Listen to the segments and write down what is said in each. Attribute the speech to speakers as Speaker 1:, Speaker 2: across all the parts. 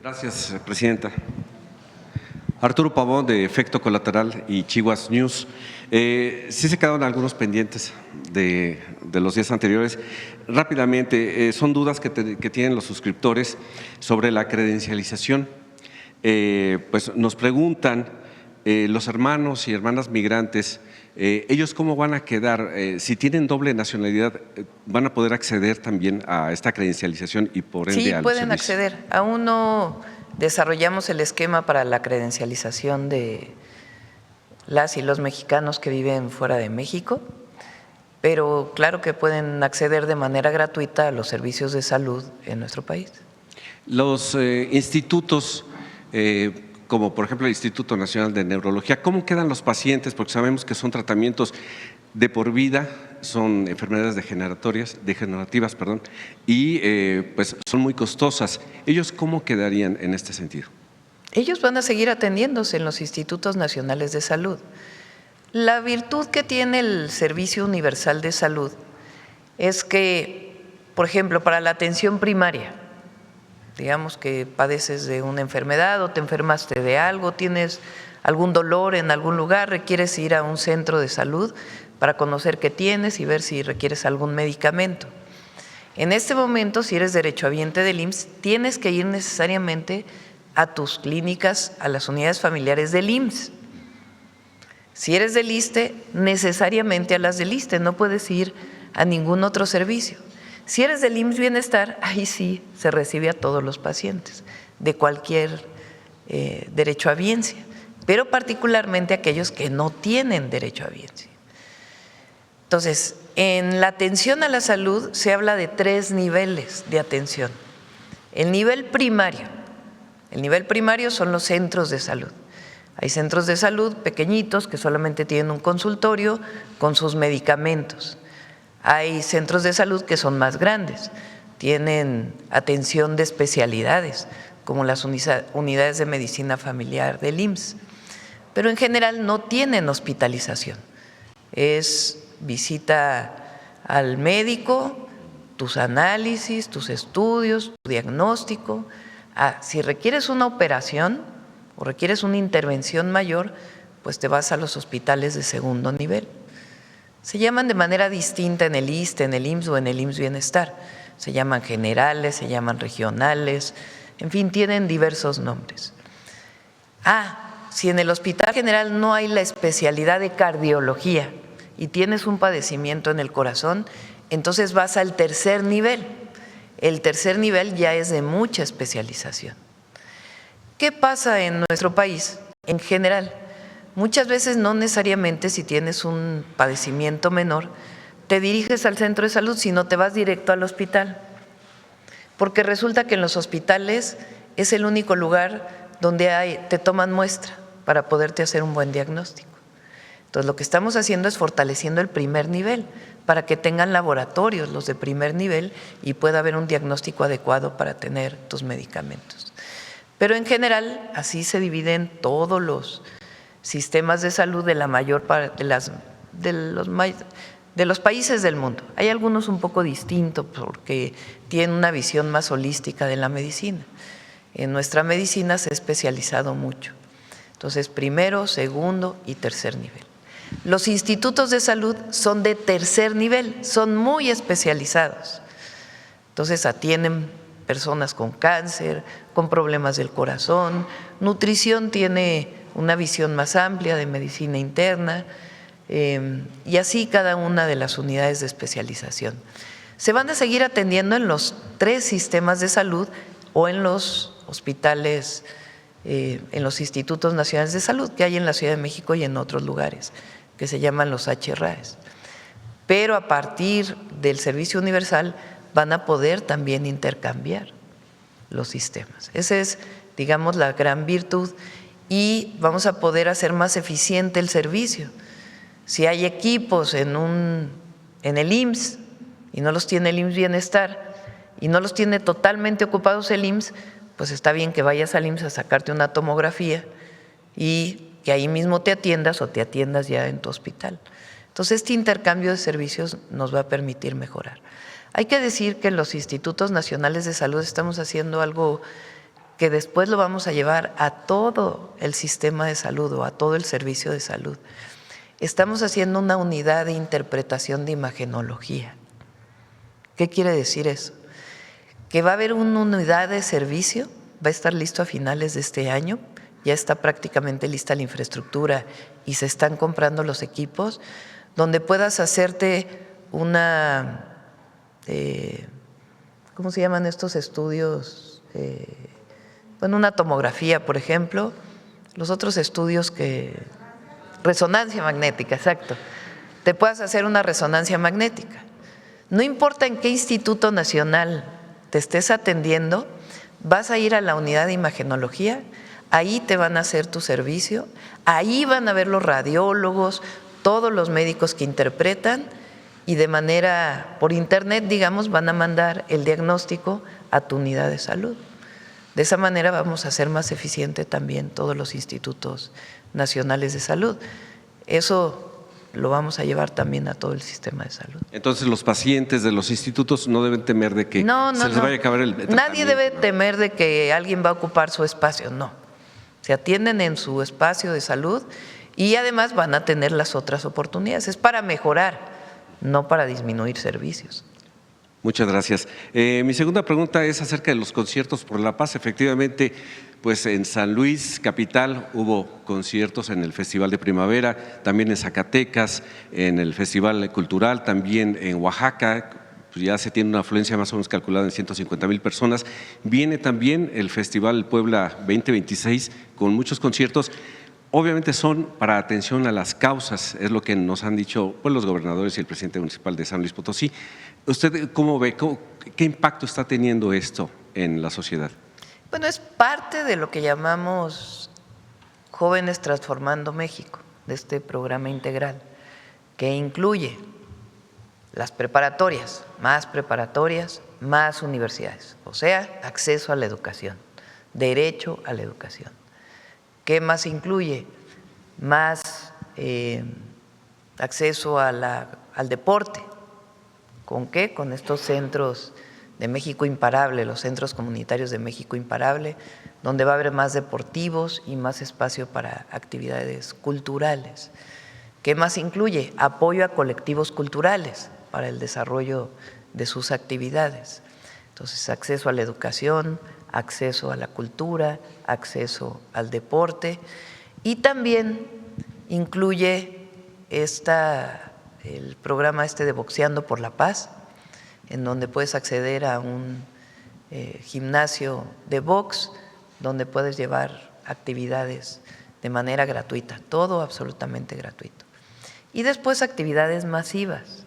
Speaker 1: Gracias, presidenta. Arturo Pavón, de Efecto Colateral y Chihuas News. Sí se quedaron algunos pendientes de los días anteriores. Rápidamente, son dudas que tienen los suscriptores sobre la credencialización. Pues nos preguntan los hermanos y hermanas migrantes, ellos cómo van a quedar, si tienen doble nacionalidad, ¿van a poder acceder también a esta credencialización y por ende
Speaker 2: sí,
Speaker 1: al
Speaker 2: pueden
Speaker 1: servicio?
Speaker 2: acceder. Aún no desarrollamos el esquema para la credencialización de las y los mexicanos que viven fuera de México, pero claro que pueden acceder de manera gratuita a los servicios de salud en nuestro país.
Speaker 1: Los institutos, como por ejemplo el Instituto Nacional de Neurología, ¿cómo quedan los pacientes? Porque sabemos que son tratamientos de por vida, son enfermedades degenerativas, y pues son muy costosas. ¿Ellos cómo quedarían en este sentido?
Speaker 2: Ellos van a seguir atendiéndose en los institutos nacionales de salud. La virtud que tiene el Servicio Universal de Salud es que, por ejemplo, para la atención primaria, digamos que padeces de una enfermedad o te enfermaste de algo, tienes algún dolor en algún lugar, requieres ir a un centro de salud para conocer qué tienes y ver si requieres algún medicamento. En este momento, si eres derechohabiente del IMSS, tienes que ir necesariamente a tus clínicas, a las unidades familiares del IMSS. Si eres del ISSSTE, necesariamente a las del ISSSTE, no puedes ir a ningún otro servicio. Si eres del IMSS Bienestar, ahí sí se recibe a todos los pacientes de cualquier derechohabiencia, pero particularmente aquellos que no tienen derechohabiencia. Entonces, en la atención a la salud se habla de 3 niveles de atención. El nivel primario son los centros de salud. Hay centros de salud pequeñitos que solamente tienen un consultorio con sus medicamentos. Hay centros de salud que son más grandes, tienen atención de especialidades, como las unidades de medicina familiar del IMSS, pero en general no tienen hospitalización. Es visita al médico, tus análisis, tus estudios, tu diagnóstico. Si requieres una operación o requieres una intervención mayor, pues te vas a los hospitales de segundo nivel. Se llaman de manera distinta en el ISSSTE, en el IMSS o en el IMSS Bienestar. Se llaman generales, se llaman regionales, en fin, tienen diversos nombres. Si en el Hospital General no hay la especialidad de cardiología y tienes un padecimiento en el corazón, entonces vas al tercer nivel. El tercer nivel ya es de mucha especialización. ¿Qué pasa en nuestro país en general? Muchas veces no necesariamente si tienes un padecimiento menor, te diriges al centro de salud, sino te vas directo al hospital, porque resulta que en los hospitales es el único lugar donde te toman muestra para poderte hacer un buen diagnóstico. Entonces, lo que estamos haciendo es fortaleciendo el primer nivel para que tengan laboratorios los de primer nivel y pueda haber un diagnóstico adecuado para tener tus medicamentos. Pero en general, así se dividen todos los sistemas de salud de la mayor parte de los países del mundo. Hay algunos un poco distintos porque tienen una visión más holística de la medicina. En nuestra medicina se ha especializado mucho. Entonces, primero, segundo y tercer nivel. Los institutos de salud son de tercer nivel, son muy especializados. Entonces, atienden personas con cáncer, con problemas del corazón. Nutrición tiene una visión más amplia de medicina interna, y así cada una de las unidades de especialización. Se van a seguir atendiendo en los 3 sistemas de salud o en los hospitales, en los institutos nacionales de salud que hay en la Ciudad de México y en otros lugares, que se llaman los HRAs. Pero a partir del servicio universal van a poder también intercambiar los sistemas. Esa es, digamos, la gran virtud, y vamos a poder hacer más eficiente el servicio. Si hay equipos en el IMSS y no los tiene el IMSS Bienestar y no los tiene totalmente ocupados el IMSS, pues está bien que vayas al IMSS a sacarte una tomografía y que ahí mismo te atiendas o te atiendas ya en tu hospital. Entonces, este intercambio de servicios nos va a permitir mejorar. Hay que decir que en los institutos nacionales de salud estamos haciendo algo que después lo vamos a llevar a todo el sistema de salud o a todo el servicio de salud. Estamos haciendo una unidad de interpretación de imagenología. ¿Qué quiere decir eso? Que va a haber una unidad de servicio, va a estar listo a finales de este año, ya está prácticamente lista la infraestructura y se están comprando los equipos, donde puedas hacerte una, ¿cómo se llaman estos estudios? Bueno, una tomografía, por ejemplo, los otros estudios que… Resonancia magnética, exacto. Te puedas hacer una resonancia magnética. No importa en qué instituto nacional te estés atendiendo, vas a ir a la unidad de imagenología, ahí te van a hacer tu servicio, ahí van a ver los radiólogos, todos los médicos que interpretan y de manera, por internet, digamos, van a mandar el diagnóstico a tu unidad de salud. De esa manera vamos a hacer más eficiente también todos los institutos nacionales de salud. Eso lo vamos a llevar también a todo el sistema de salud.
Speaker 1: Entonces, los pacientes de los institutos no deben temer de que se les vaya a acabar el tratamiento.
Speaker 2: Nadie debe temer de que alguien va a ocupar su espacio, no. Se atienden en su espacio de salud y además van a tener las otras oportunidades. Es para mejorar, no para disminuir servicios.
Speaker 1: Muchas gracias. Mi segunda pregunta es acerca de los conciertos por la paz. Efectivamente, pues en San Luis, capital, hubo conciertos en el Festival de Primavera, también en Zacatecas, en el Festival Cultural, también en Oaxaca, pues ya se tiene una afluencia más o menos calculada en 150,000 personas. Viene también el Festival Puebla 2026 con muchos conciertos. Obviamente son para atención a las causas, es lo que nos han dicho pues, los gobernadores y el presidente municipal de San Luis Potosí. ¿Usted cómo ve, qué impacto está teniendo esto en la sociedad?
Speaker 2: Bueno, es parte de lo que llamamos Jóvenes Transformando México, de este programa integral, que incluye las preparatorias, más universidades, o sea, acceso a la educación, derecho a la educación. ¿Qué más incluye? Más acceso al deporte. ¿Con qué? Con estos centros de México Imparable, los centros comunitarios de México Imparable, donde va a haber más deportivos y más espacio para actividades culturales. ¿Qué más incluye? Apoyo a colectivos culturales para el desarrollo de sus actividades. Entonces, acceso a la educación, acceso a la cultura, acceso al deporte y también incluye el programa de Boxeando por la Paz, en donde puedes acceder a un gimnasio de box, donde puedes llevar actividades de manera gratuita, todo absolutamente gratuito. Y después actividades masivas,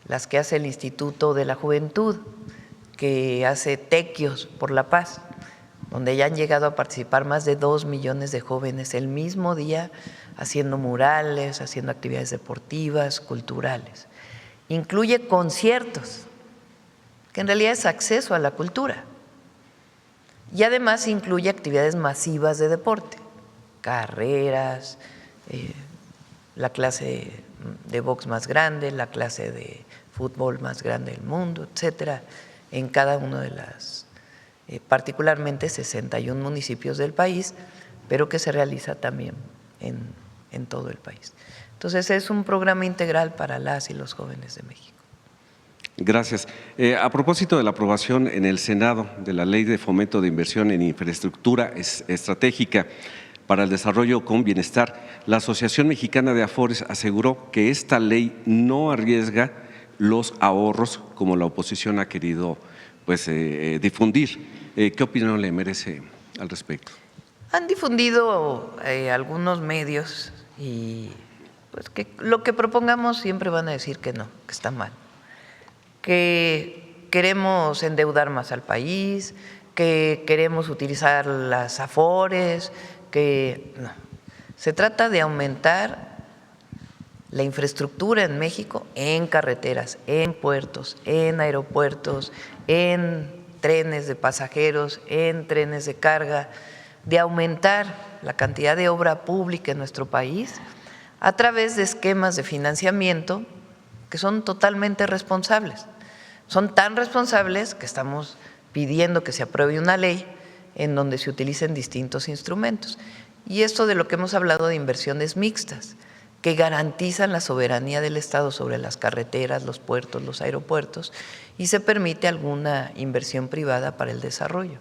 Speaker 2: las que hace el Instituto de la Juventud, que hace Tequios por la Paz, donde ya han llegado a participar más de 2 millones de jóvenes el mismo día, haciendo murales, haciendo actividades deportivas, culturales. Incluye conciertos, que en realidad es acceso a la cultura. Y además incluye actividades masivas de deporte, carreras, la clase de box más grande, la clase de fútbol más grande del mundo, etcétera, en cada uno de las, particularmente 61 municipios del país, pero que se realiza también en todo el país. Entonces, es un programa integral para las y los jóvenes de México.
Speaker 1: Gracias. A propósito de la aprobación en el Senado de la Ley de Fomento de Inversión en Infraestructura Estratégica para el Desarrollo con Bienestar, la Asociación Mexicana de Afores aseguró que esta ley no arriesga los ahorros como la oposición ha querido difundir. ¿Qué opinión le merece al respecto?
Speaker 2: Han difundido algunos medios y pues que lo que propongamos siempre van a decir que no, que está mal, que queremos endeudar más al país, que queremos utilizar las afores, que no. Se trata de aumentar la infraestructura en México, en carreteras, en puertos, en aeropuertos, en trenes de pasajeros, en trenes de carga, de aumentar la cantidad de obra pública en nuestro país a través de esquemas de financiamiento que son totalmente responsables. Son tan responsables que estamos pidiendo que se apruebe una ley en donde se utilicen distintos instrumentos. Y esto de lo que hemos hablado de inversiones mixtas, que garantizan la soberanía del Estado sobre las carreteras, los puertos, los aeropuertos, y se permite alguna inversión privada para el desarrollo.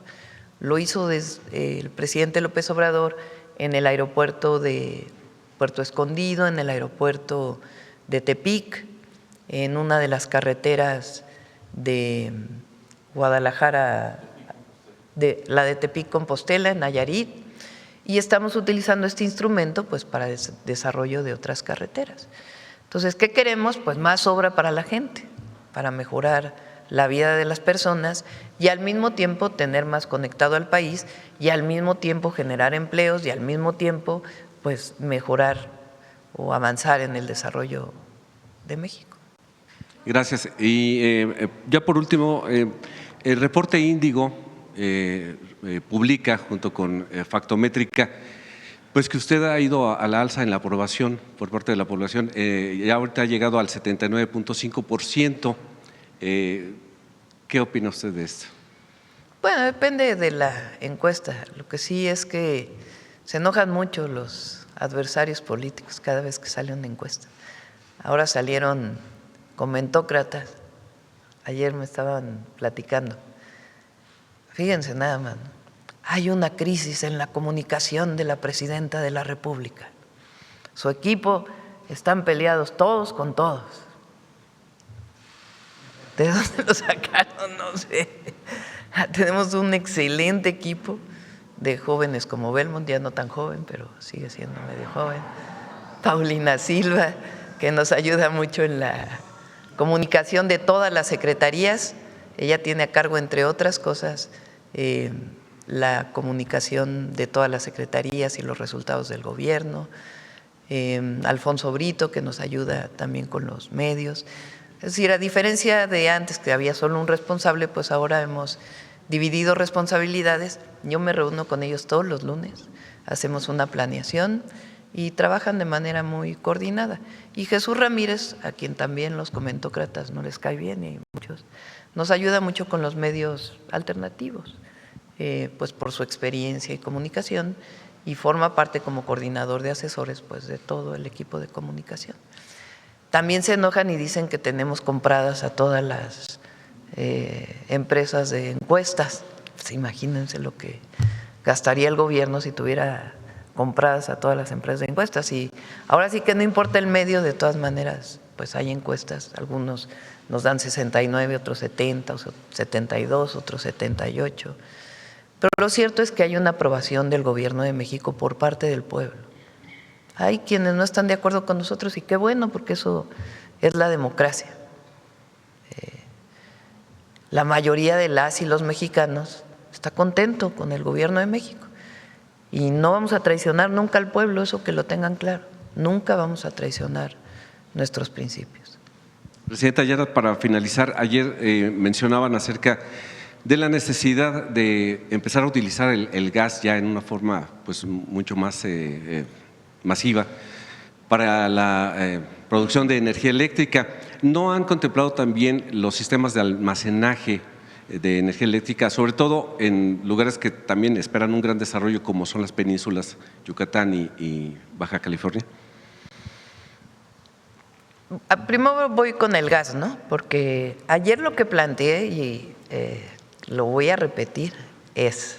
Speaker 2: Lo hizo el presidente López Obrador en el aeropuerto de Puerto Escondido, en el aeropuerto de Tepic, en una de las carreteras de Guadalajara, la de Tepic-Compostela, en Nayarit, y estamos utilizando este instrumento pues para desarrollo de otras carreteras. Entonces, ¿qué queremos? Pues más obra para la gente, para mejorar la vida de las personas y al mismo tiempo tener más conectado al país y al mismo tiempo generar empleos y al mismo tiempo pues mejorar o avanzar en el desarrollo de México.
Speaker 1: Gracias. Y ya por último, el reporte Índigo publica junto con Factométrica pues que usted ha ido a la alza en la aprobación por parte de la población, ya ahorita ha llegado al 79.5%. ¿Qué opina usted de esto?
Speaker 2: Bueno, depende de la encuesta. Lo que sí es que se enojan mucho los adversarios políticos cada vez que sale una encuesta. Ahora salieron comentócratas, ayer me estaban platicando. Fíjense nada más, ¿no? Hay una crisis en la comunicación de la presidenta de la República. Su equipo están peleados todos con todos. ¿De dónde lo sacaron? No sé. Tenemos un excelente equipo de jóvenes como Belmont, ya no tan joven, pero sigue siendo medio joven. Paulina Silva, que nos ayuda mucho en la comunicación de todas las secretarías. Ella tiene a cargo, entre otras cosas, la comunicación de todas las secretarías y los resultados del gobierno. Alfonso Brito, que nos ayuda también con los medios. Es decir, a diferencia de antes que había solo un responsable, pues ahora hemos dividido responsabilidades. Yo me reúno con ellos todos los lunes, hacemos una planeación y trabajan de manera muy coordinada. Y Jesús Ramírez, a quien también los comentócratas no les cae bien y muchos, nos ayuda mucho con los medios alternativos, pues por su experiencia y comunicación, y forma parte como coordinador de asesores pues de todo el equipo de comunicación. También se enojan y dicen que tenemos compradas a todas las empresas de encuestas. Pues imagínense lo que gastaría el gobierno si tuviera compradas a todas las empresas de encuestas. Y ahora sí que no importa el medio, de todas maneras, pues hay encuestas. Algunos nos dan 69, otros 70, 72, otros 78. Pero lo cierto es que hay una aprobación del gobierno de México por parte del pueblo. Hay quienes no están de acuerdo con nosotros y qué bueno, porque eso es la democracia. La mayoría de las y los mexicanos está contento con el gobierno de México y no vamos a traicionar nunca al pueblo, eso que lo tengan claro. Nunca vamos a traicionar nuestros principios.
Speaker 1: Presidenta, ya para finalizar, ayer mencionaban acerca de la necesidad de empezar a utilizar el gas ya en una forma pues mucho más masiva para la producción de energía eléctrica. ¿No han contemplado también los sistemas de almacenaje de energía eléctrica, sobre todo en lugares que también esperan un gran desarrollo como son las penínsulas Yucatán y Baja California?
Speaker 2: Primero voy con el gas, ¿no? Porque ayer lo que planteé y lo voy a repetir es: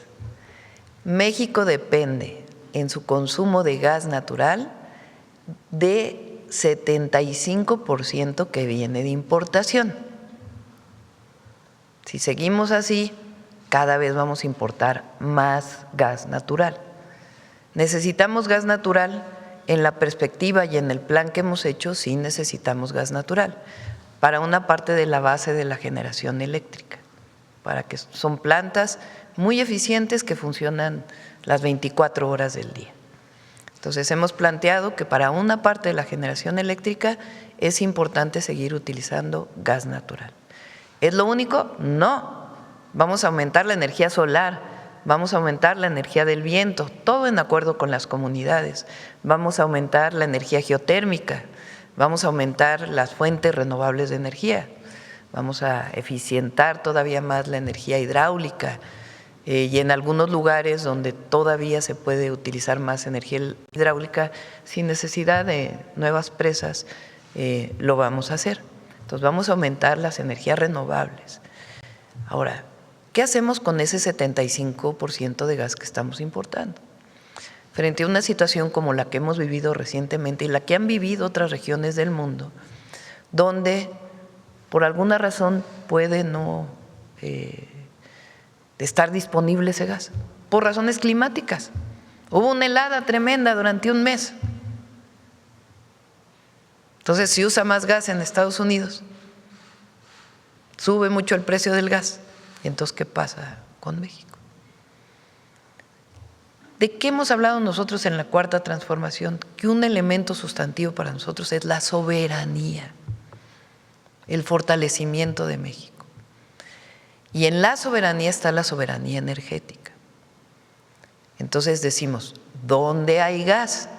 Speaker 2: México depende en su consumo de gas natural de 75% que viene de importación. Si seguimos así, cada vez vamos a importar más gas natural. Necesitamos gas natural. En la perspectiva y en el plan que hemos hecho, sí necesitamos gas natural para una parte de la base de la generación eléctrica, para que son plantas muy eficientes que funcionan las 24 horas del día. Entonces hemos planteado que para una parte de la generación eléctrica es importante seguir utilizando gas natural. ¿Es lo único? No. Vamos a aumentar la energía solar, vamos a aumentar la energía del viento, todo en acuerdo con las comunidades. Vamos a aumentar la energía geotérmica, vamos a aumentar las fuentes renovables de energía, vamos a eficientar todavía más la energía hidráulica, y en algunos lugares donde todavía se puede utilizar más energía hidráulica sin necesidad de nuevas presas, lo vamos a hacer. Entonces vamos a aumentar las energías renovables. Ahora, ¿qué hacemos con ese 75% de gas que estamos importando? Frente a una situación como la que hemos vivido recientemente y la que han vivido otras regiones del mundo, donde por alguna razón puede no estar disponible ese gas, por razones climáticas. Hubo una helada tremenda durante un mes. Entonces, si usa más gas en Estados Unidos, sube mucho el precio del gas. Entonces, ¿qué pasa con México? ¿De qué hemos hablado nosotros en la cuarta transformación? Que un elemento sustantivo para nosotros es la soberanía, el fortalecimiento de México. Y en la soberanía está la soberanía energética. Entonces decimos, ¿dónde hay gas?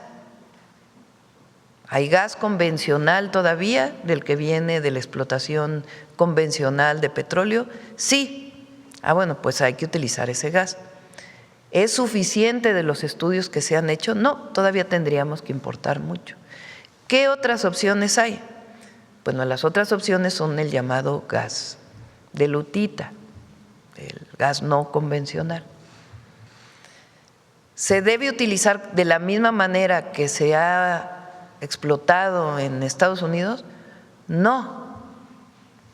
Speaker 2: ¿Hay gas convencional todavía, del que viene de la explotación convencional de petróleo? Sí. Bueno, pues hay que utilizar ese gas. ¿Es suficiente de los estudios que se han hecho? No, todavía tendríamos que importar mucho. ¿Qué otras opciones hay? Bueno, las otras opciones son el llamado gas de lutita, el gas no convencional. ¿Se debe utilizar de la misma manera que se ha explotado en Estados Unidos? No,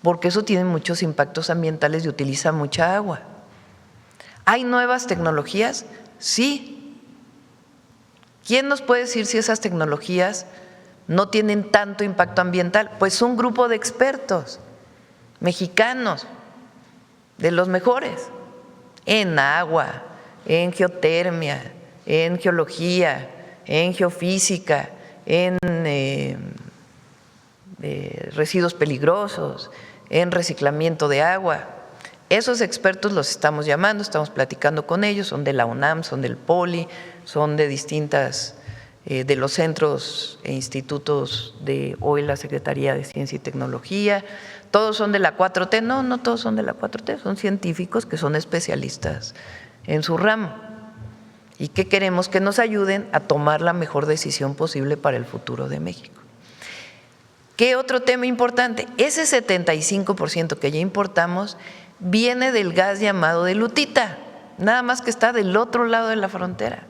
Speaker 2: porque eso tiene muchos impactos ambientales y utiliza mucha agua. ¿Hay nuevas tecnologías? Sí. ¿Quién nos puede decir si esas tecnologías no tienen tanto impacto ambiental? Pues un grupo de expertos mexicanos, de los mejores, en agua, en geotermia, en geología, en geofísica, en residuos peligrosos, en reciclamiento de agua. Esos expertos los estamos llamando, estamos platicando con ellos, son de la UNAM, son del POLI, son de distintas, de los centros e institutos de hoy la Secretaría de Ciencia y Tecnología. ¿Todos son de la 4T? No, no todos son de la 4T, son científicos que son especialistas en su ramo. ¿Y qué queremos? Que nos ayuden a tomar la mejor decisión posible para el futuro de México. ¿Qué otro tema importante? Ese 75% que ya importamos viene del gas llamado de lutita, nada más que está del otro lado de la frontera.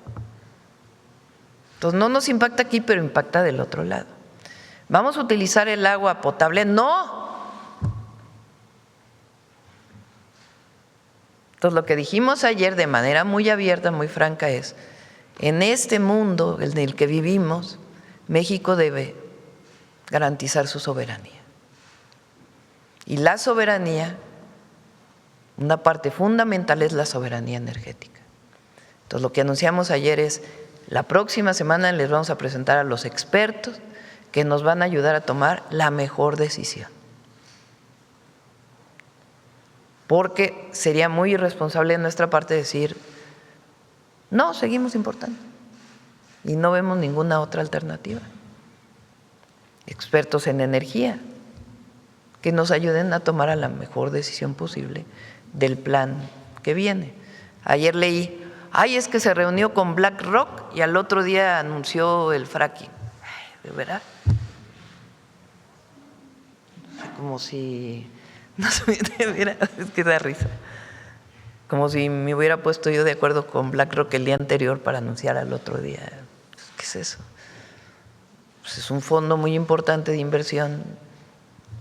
Speaker 2: Entonces no nos impacta aquí, pero impacta del otro lado. ¿Vamos a utilizar el agua potable? ¡No! Entonces lo que dijimos ayer de manera muy abierta, muy franca es, en este mundo en el que vivimos, México debe garantizar su soberanía. Y la soberanía, una parte fundamental es la soberanía energética. Entonces lo que anunciamos ayer es, la próxima semana les vamos a presentar a los expertos que nos van a ayudar a tomar la mejor decisión. Porque sería muy irresponsable de nuestra parte decir, no, seguimos importando y no vemos ninguna otra alternativa. Expertos en energía que nos ayuden a tomar la mejor decisión posible del plan que viene. Ayer leí, es que se reunió con BlackRock y al otro día anunció el fracking. ¿De verdad? Como si… No se me hubiera, es que da risa. Como si me hubiera puesto yo de acuerdo con BlackRock el día anterior para anunciar al otro día. ¿Qué es eso? Pues es un fondo muy importante de inversión.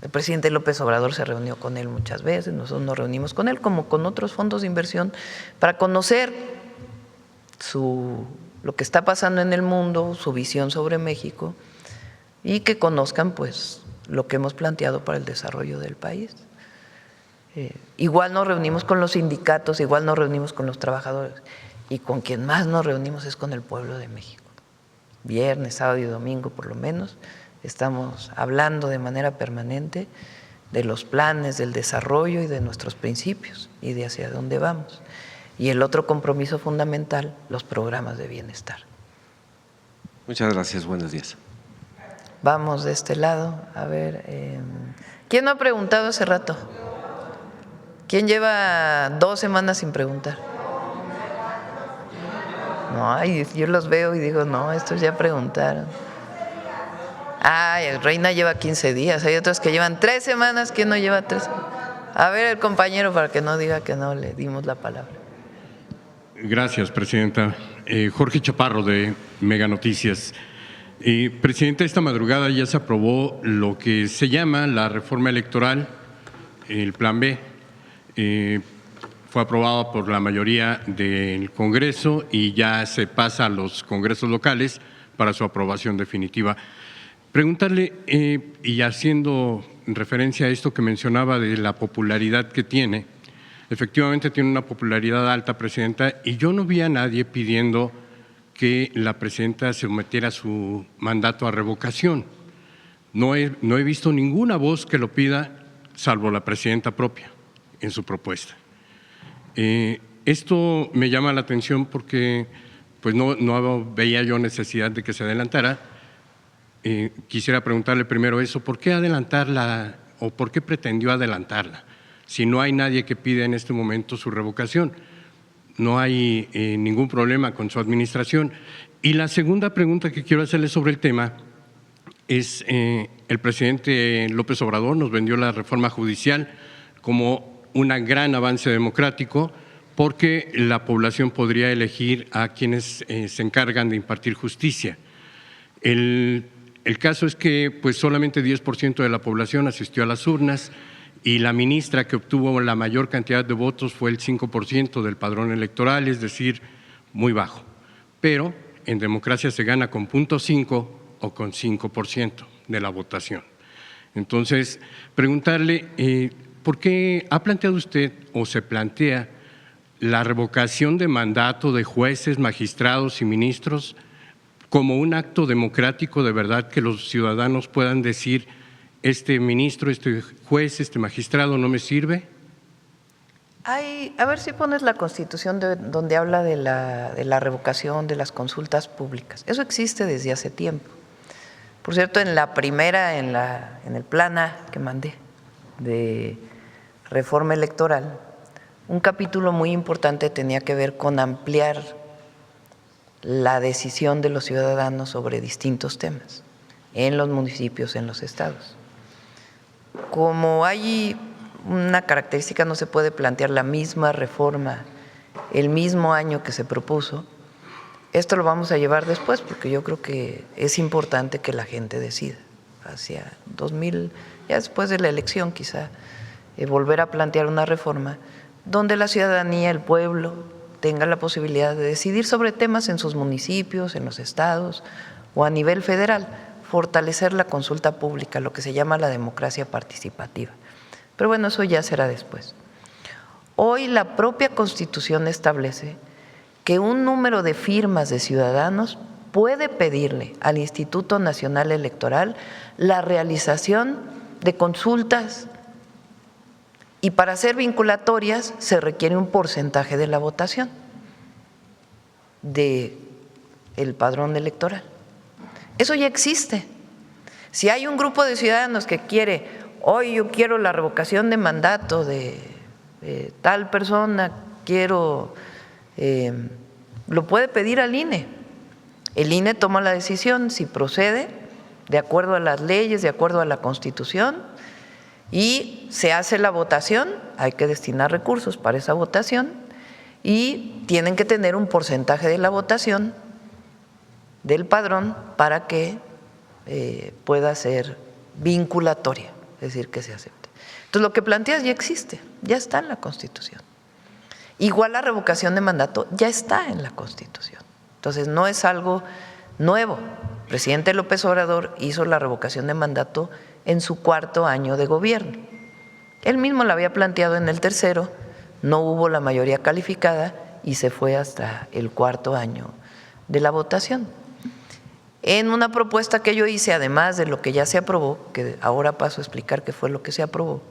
Speaker 2: El presidente López Obrador se reunió con él muchas veces, nosotros nos reunimos con él como con otros fondos de inversión para conocer lo que está pasando en el mundo, su visión sobre México y que conozcan pues lo que hemos planteado para el desarrollo del país. Igual nos reunimos con los sindicatos, igual nos reunimos con los trabajadores y con quien más nos reunimos es con el pueblo de México. Viernes, sábado y domingo por lo menos estamos hablando de manera permanente de los planes, del desarrollo y de nuestros principios y de hacia dónde vamos. Y el otro compromiso fundamental, los programas de bienestar.
Speaker 1: Muchas gracias, buenos días.
Speaker 2: Vamos de este lado, a ver, ¿quién no ha preguntado hace rato? ¿Quién lleva 2 semanas sin preguntar? No, y yo los veo y digo, no, estos ya preguntaron. Ay, Reina lleva 15 días, hay otros que llevan 3 semanas, ¿quién no lleva 3? A ver el compañero para que no diga que no le dimos la palabra.
Speaker 3: Gracias, presidenta. Jorge Chaparro, de Mega Noticias. Presidenta, esta madrugada ya se aprobó lo que se llama la reforma electoral, el Plan B. Fue aprobado por la mayoría del Congreso y ya se pasa a los congresos locales para su aprobación definitiva. Preguntarle, y haciendo referencia a esto que mencionaba de la popularidad que tiene, efectivamente tiene una popularidad alta, presidenta, y yo no vi a nadie pidiendo que la presidenta se sometiera su mandato a revocación. No he visto ninguna voz que lo pida, salvo la presidenta propia, en su propuesta. Esto me llama la atención porque pues no veía yo necesidad de que se adelantara. Quisiera preguntarle primero eso, ¿por qué adelantarla o por qué pretendió adelantarla? Si no hay nadie que pida en este momento su revocación, no hay ningún problema con su administración. Y la segunda pregunta que quiero hacerle sobre el tema es, el presidente López Obrador nos vendió la reforma judicial como un gran avance democrático porque la población podría elegir a quienes se encargan de impartir justicia. El caso es que pues solamente 10% de la población asistió a las urnas y la ministra que obtuvo la mayor cantidad de votos fue el 5% del padrón electoral, es decir, muy bajo. Pero en democracia se gana con 0.5 o con 5% de la votación. Entonces, preguntarle, ¿por qué ha planteado usted o se plantea la revocación de mandato de jueces, magistrados y ministros como un acto democrático de verdad que los ciudadanos puedan decir este ministro, este juez, este magistrado no me sirve?
Speaker 2: A ver si pones la Constitución donde habla de la revocación de las consultas públicas. Eso existe desde hace tiempo. Por cierto, en la primera, en el plan A que mandé de reforma electoral, un capítulo muy importante tenía que ver con ampliar la decisión de los ciudadanos sobre distintos temas en los municipios, en los estados. Como hay una característica, no se puede plantear la misma reforma el mismo año que se propuso. Esto lo vamos a llevar después porque yo creo que es importante que la gente decida hacia 2000, ya después de la elección quizá, volver a plantear una reforma donde la ciudadanía, el pueblo, tenga la posibilidad de decidir sobre temas en sus municipios, en los estados o a nivel federal, fortalecer la consulta pública, lo que se llama la democracia participativa. Pero bueno, eso ya será después. Hoy la propia Constitución establece que un número de firmas de ciudadanos puede pedirle al Instituto Nacional Electoral la realización de consultas y para ser vinculatorias se requiere un porcentaje de la votación del padrón electoral. Eso ya existe. Si hay un grupo de ciudadanos que quiere, hoy yo quiero la revocación de mandato de tal persona, quiero, lo puede pedir al INE. El INE toma la decisión si procede de acuerdo a las leyes, de acuerdo a la Constitución, y se hace la votación, hay que destinar recursos para esa votación y tienen que tener un porcentaje de la votación del padrón para que pueda ser vinculatoria, es decir, que se acepte. Entonces, lo que planteas ya existe, ya está en la Constitución. Igual la revocación de mandato ya está en la Constitución. Entonces, no es algo nuevo. El presidente López Obrador hizo la revocación de mandato en su 4º año de gobierno. Él mismo la había planteado en el 3º, no hubo la mayoría calificada y se fue hasta el 4º año de la votación. En una propuesta que yo hice, además de lo que ya se aprobó, que ahora paso a explicar qué fue lo que se aprobó,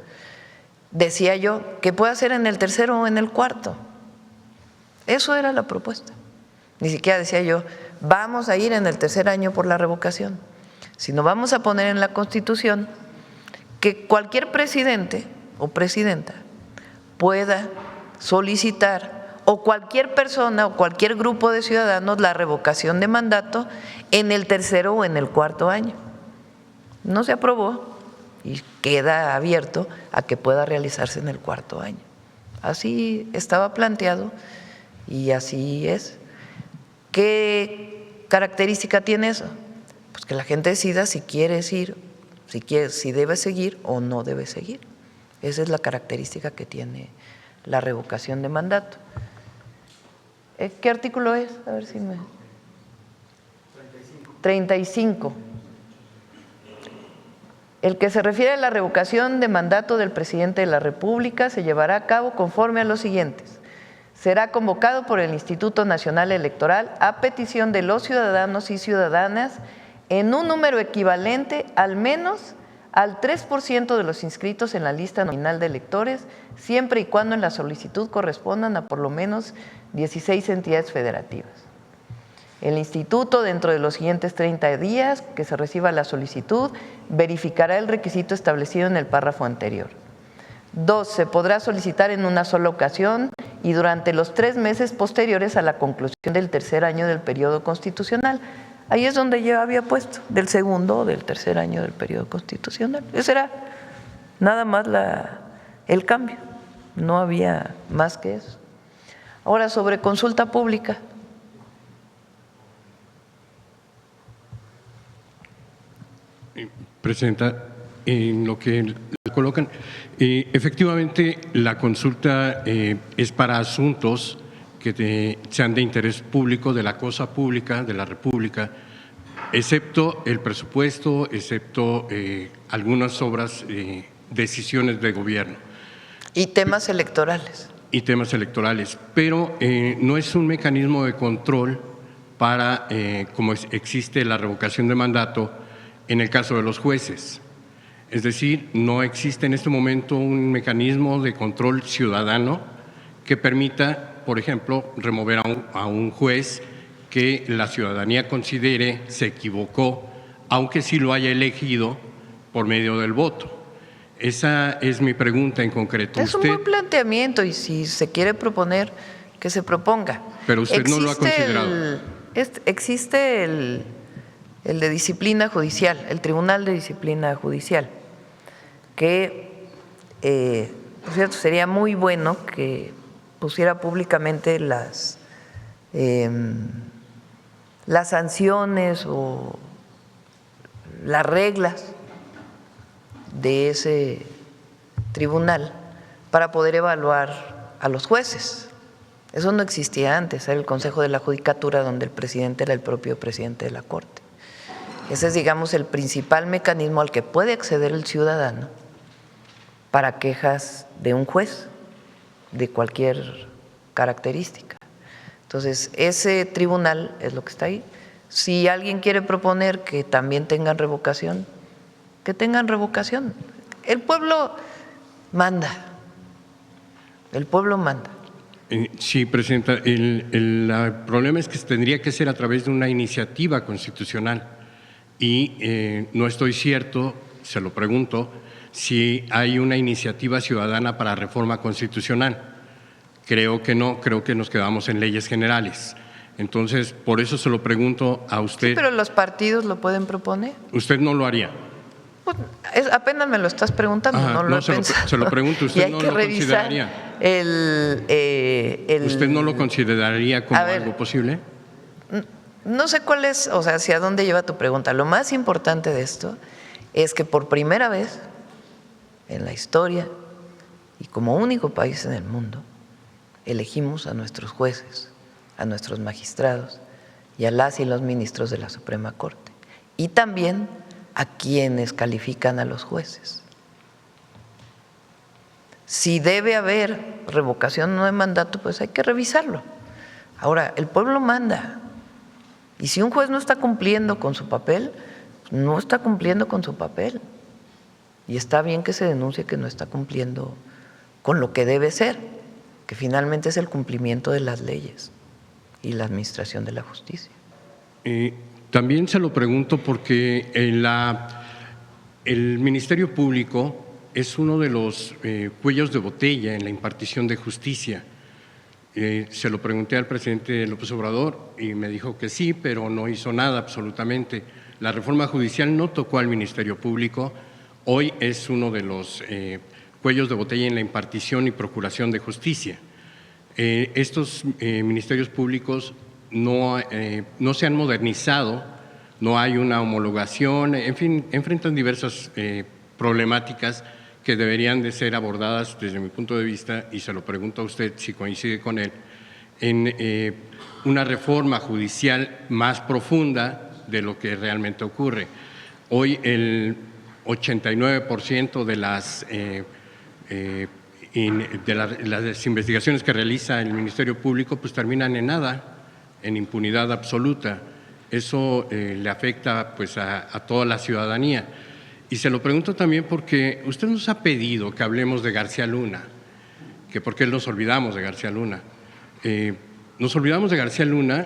Speaker 2: decía yo que puede ser en el 3º o en el 4º. Eso era la propuesta. Ni siquiera decía yo, vamos a ir en el 3er año por la revocación, sino vamos a poner en la Constitución que cualquier presidente o presidenta pueda solicitar o cualquier persona o cualquier grupo de ciudadanos la revocación de mandato en el tercero o en el cuarto año. No se aprobó y queda abierto a que pueda realizarse en el cuarto año. Así estaba planteado y así es. ¿Qué característica tiene eso? Pues que la gente decida si quiere ir, si debe seguir o no debe seguir. Esa es la característica que tiene la revocación de mandato. ¿Qué artículo es? A ver si me… 35. El que se refiere a la revocación de mandato del presidente de la República se llevará a cabo conforme a los siguientes. Será convocado por el Instituto Nacional Electoral a petición de los ciudadanos y ciudadanas en un número equivalente al menos al 3% de los inscritos en la lista nominal de electores, siempre y cuando en la solicitud correspondan a por lo menos 16 entidades federativas. El instituto, dentro de los siguientes 30 días que se reciba la solicitud, verificará el requisito establecido en el párrafo anterior. 2. Se podrá solicitar en una sola ocasión y durante los 3 meses posteriores a la conclusión del tercer año del periodo constitucional. Ahí es donde yo había puesto, del segundo o del tercer año del periodo constitucional. Ese era nada más el cambio, no había más que eso. Ahora, sobre consulta pública.
Speaker 3: Presidenta, en lo que le colocan, efectivamente la consulta es para asuntos que sean de interés público, de la cosa pública, de la República, excepto el presupuesto, excepto algunas obras, decisiones de gobierno.
Speaker 2: Y temas electorales.
Speaker 3: Y temas electorales, pero no es un mecanismo de control para, como existe la revocación de mandato en el caso de los jueces. Es decir, no existe en este momento un mecanismo de control ciudadano que permita, por ejemplo, remover a un juez que la ciudadanía considere se equivocó, aunque sí lo haya elegido por medio del voto. Esa es mi pregunta en concreto.
Speaker 2: Es un buen planteamiento y si se quiere proponer, que se proponga.
Speaker 3: Pero usted no lo ha considerado.
Speaker 2: Existe el de disciplina judicial, el Tribunal de Disciplina Judicial, que, por cierto, sería muy bueno que pusiera públicamente las sanciones o las reglas de ese tribunal para poder evaluar a los jueces. Eso no existía antes, era el Consejo de la Judicatura, donde el presidente era el propio presidente de la Corte. Ese es, digamos, el principal mecanismo al que puede acceder el ciudadano para quejas de un juez de cualquier característica. Entonces, ese tribunal es lo que está ahí. Si alguien quiere proponer que también tengan revocación, que tengan revocación. El pueblo manda. El pueblo manda.
Speaker 3: Sí, Presidenta. El problema es que tendría que ser a través de una iniciativa constitucional. Y no estoy cierto, se lo pregunto, si hay una iniciativa ciudadana para reforma constitucional. Creo que no, creo que nos quedamos en leyes generales. Entonces, por eso se lo pregunto a usted.
Speaker 2: Sí, pero los partidos lo pueden proponer.
Speaker 3: ¿Usted no lo haría?
Speaker 2: Pues, apenas me lo estás preguntando,
Speaker 3: Ajá,
Speaker 2: no lo he pensado.
Speaker 3: se lo pregunto, ¿usted no lo consideraría? ¿Usted no lo consideraría como algo posible?
Speaker 2: No sé cuál es, o sea, hacia dónde lleva tu pregunta. Lo más importante de esto es que por primera vez en la historia y como único país en el mundo, elegimos a nuestros jueces, a nuestros magistrados y a las y los ministros de la Suprema Corte. Y también a quienes califican a los jueces. Si debe haber revocación o no de mandato, pues hay que revisarlo. Ahora, el pueblo manda. Y si un juez no está cumpliendo con su papel, no está cumpliendo con su papel. Y está bien que se denuncie que no está cumpliendo con lo que debe ser, que finalmente es el cumplimiento de las leyes y la administración de la justicia.
Speaker 3: También se lo pregunto porque el Ministerio Público es uno de los cuellos de botella en la impartición de justicia. Se lo pregunté al presidente López Obrador y me dijo que sí, pero no hizo nada absolutamente. La reforma judicial no tocó al Ministerio Público. Hoy es uno de los cuellos de botella en la impartición y procuración de justicia. Estos ministerios públicos no se han modernizado, no hay una homologación, en fin, enfrentan diversas problemáticas que deberían de ser abordadas desde mi punto de vista, y se lo pregunto a usted si coincide con él, en una reforma judicial más profunda de lo que realmente ocurre. Hoy el 89% de las investigaciones que realiza el Ministerio Público pues terminan en nada, en impunidad absoluta. Eso le afecta pues a toda la ciudadanía. Y se lo pregunto también porque usted nos ha pedido que hablemos de García Luna, que por qué nos olvidamos de García Luna. Nos olvidamos de García Luna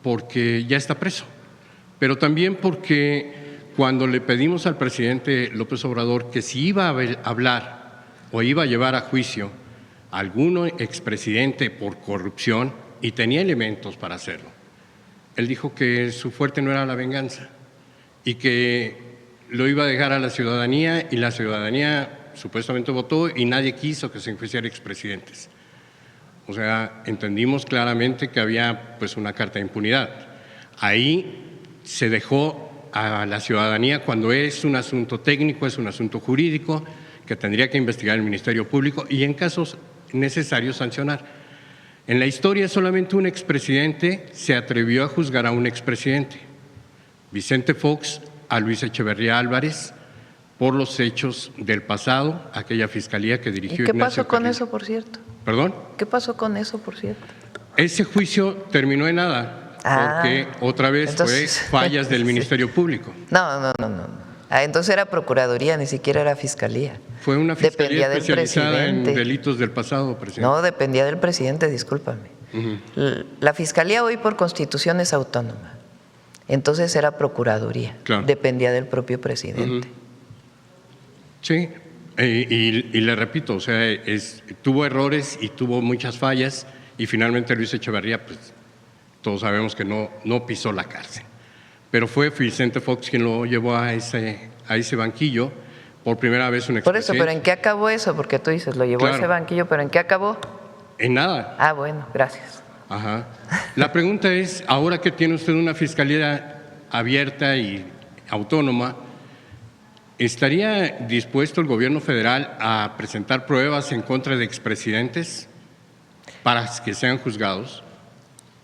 Speaker 3: porque ya está preso, pero también porque cuando le pedimos al presidente López Obrador que si iba a hablar o iba a llevar a juicio a algún expresidente por corrupción, y tenía elementos para hacerlo, él dijo que su fuerte no era la venganza y que lo iba a dejar a la ciudadanía, y la ciudadanía supuestamente votó y nadie quiso que se enjuiciara expresidentes. O sea, entendimos claramente que había pues una carta de impunidad. Ahí se dejó a la ciudadanía cuando es un asunto técnico, es un asunto jurídico que tendría que investigar el Ministerio Público y en casos necesarios sancionar. En la historia solamente un expresidente se atrevió a juzgar a un expresidente, Vicente Fox a Luis Echeverría Álvarez, por los hechos del pasado, aquella fiscalía que dirigió.
Speaker 2: ¿Y qué
Speaker 3: Ignacio
Speaker 2: pasó con
Speaker 3: Carrillo.
Speaker 2: eso, por cierto?
Speaker 3: ¿Perdón?
Speaker 2: ¿Qué pasó con eso, por cierto?
Speaker 3: Ese juicio terminó en nada, porque otra vez
Speaker 2: entonces,
Speaker 3: fue fallas del Ministerio Público.
Speaker 2: No. Entonces era Procuraduría, ni siquiera era Fiscalía.
Speaker 3: Fue una fiscalía
Speaker 2: Dependía del
Speaker 3: especializada en
Speaker 2: presidente.
Speaker 3: delitos del pasado, presidente.
Speaker 2: No, dependía del presidente, discúlpame. La Fiscalía hoy por Constitución es autónoma. Entonces era Procuraduría,
Speaker 3: Claro.
Speaker 2: Dependía del propio presidente.
Speaker 3: Sí, y le repito, o sea, tuvo errores y tuvo muchas fallas, y finalmente Luis Echeverría, pues todos sabemos que no pisó la cárcel. Pero fue Vicente Fox quien lo llevó a ese banquillo, por primera vez un
Speaker 2: Por eso,
Speaker 3: expresidente.
Speaker 2: ¿pero en qué acabó eso? Porque tú dices, lo llevó a ese banquillo, ¿pero en qué acabó?
Speaker 3: En nada.
Speaker 2: Ah, bueno, gracias.
Speaker 3: Ajá. La pregunta es, ahora que tiene usted una fiscalía abierta y autónoma, ¿estaría dispuesto el gobierno federal a presentar pruebas en contra de expresidentes para que sean juzgados?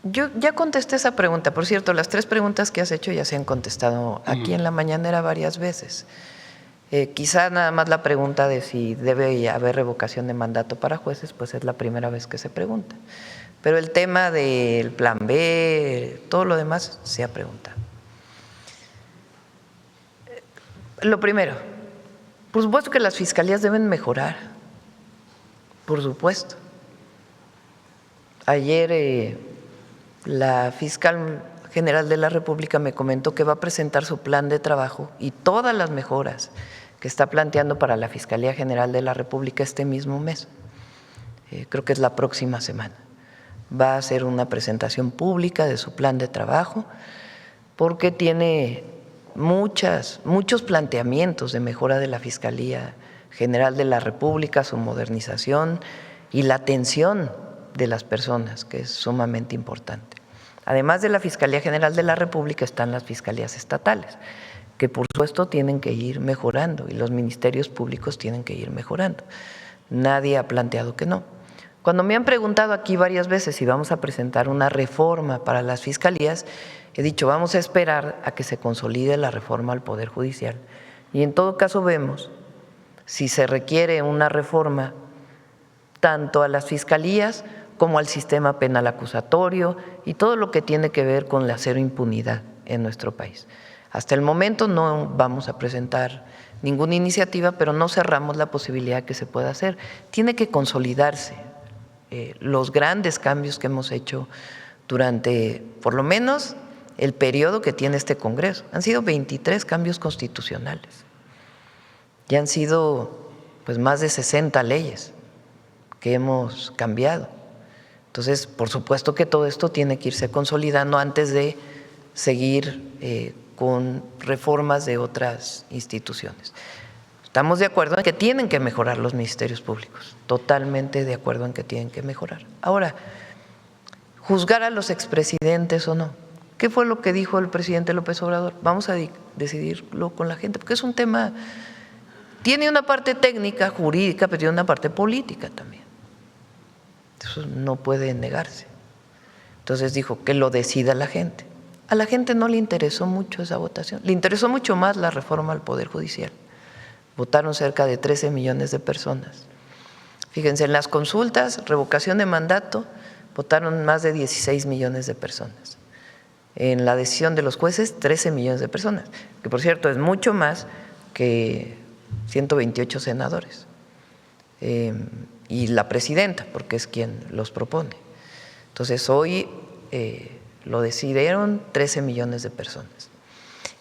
Speaker 2: Yo ya contesté esa pregunta. Por cierto, las 3 preguntas que has hecho ya se han contestado aquí en la mañanera varias veces. Quizá nada más la pregunta de si debe haber revocación de mandato para jueces, pues es la primera vez que se pregunta. Pero el tema del plan B, todo lo demás se ha preguntado. Lo primero, por supuesto que las fiscalías deben mejorar, por supuesto. Ayer la fiscal general de la República me comentó que va a presentar su plan de trabajo y todas las mejoras que está planteando para la Fiscalía General de la República este mismo mes. Creo que es la próxima semana. Va a hacer una presentación pública de su plan de trabajo porque tiene muchos planteamientos de mejora de la Fiscalía General de la República, su modernización y la atención de las personas, que es sumamente importante. Además de la Fiscalía General de la República están las fiscalías estatales, que por supuesto tienen que ir mejorando y los ministerios públicos tienen que ir mejorando. Nadie ha planteado que no. Cuando me han preguntado aquí varias veces si vamos a presentar una reforma para las fiscalías, he dicho vamos a esperar a que se consolide la reforma al Poder Judicial y en todo caso vemos si se requiere una reforma tanto a las fiscalías como al sistema penal acusatorio y todo lo que tiene que ver con la cero impunidad en nuestro país. Hasta el momento no vamos a presentar ninguna iniciativa, pero no cerramos la posibilidad que se pueda hacer. Tiene que consolidarse los grandes cambios que hemos hecho durante, por lo menos, el periodo que tiene este Congreso. Han sido 23 cambios constitucionales y han sido pues más de 60 leyes que hemos cambiado. Entonces, por supuesto que todo esto tiene que irse consolidando antes de seguir con reformas de otras instituciones. Estamos de acuerdo en que tienen que mejorar los ministerios públicos, totalmente de acuerdo en que tienen que mejorar. Ahora, juzgar a los expresidentes o no. ¿Qué fue lo que dijo el presidente López Obrador? Vamos a decidirlo con la gente, porque es un tema, tiene una parte técnica, jurídica, pero tiene una parte política también. Eso no puede negarse. Entonces dijo que lo decida la gente. A la gente no le interesó mucho esa votación, le interesó mucho más la reforma al Poder Judicial. Votaron cerca de 13 millones de personas. Fíjense, en las consultas, revocación de mandato, votaron más de 16 millones de personas. En la decisión de los jueces, 13 millones de personas, que por cierto es mucho más que 128 senadores. Y la presidenta, porque es quien los propone. Entonces, hoy lo decidieron 13 millones de personas.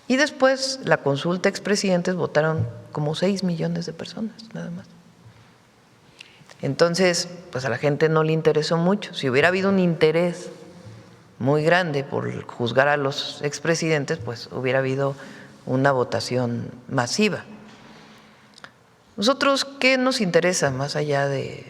Speaker 2: Y después, la consulta expresidentes votaron como 6 millones de personas, nada más. Entonces, pues a la gente no le interesó mucho. Si hubiera habido un interés muy grande por juzgar a los expresidentes, pues hubiera habido una votación masiva. Nosotros, ¿qué nos interesa más allá de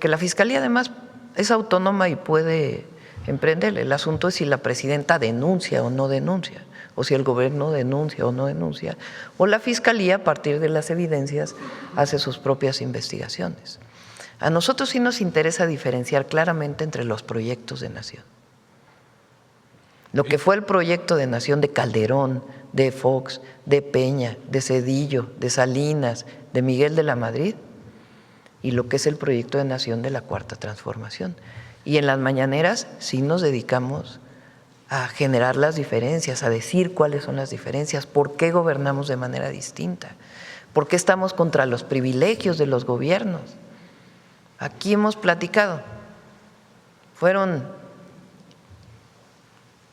Speaker 2: que la Fiscalía además es autónoma y puede emprender? El asunto es si la presidenta denuncia o no denuncia, o si el gobierno denuncia o no denuncia, o la Fiscalía, a partir de las evidencias, hace sus propias investigaciones. A nosotros sí nos interesa diferenciar claramente entre los proyectos de nación. Lo que fue el proyecto de nación de Calderón, de Fox, de Peña, de Zedillo, de Salinas, de Miguel de la Madrid, y lo que es el proyecto de nación de la Cuarta Transformación. Y en las mañaneras sí nos dedicamos a generar las diferencias, a decir cuáles son las diferencias, por qué gobernamos de manera distinta, por qué estamos contra los privilegios de los gobiernos. Aquí hemos platicado, fueron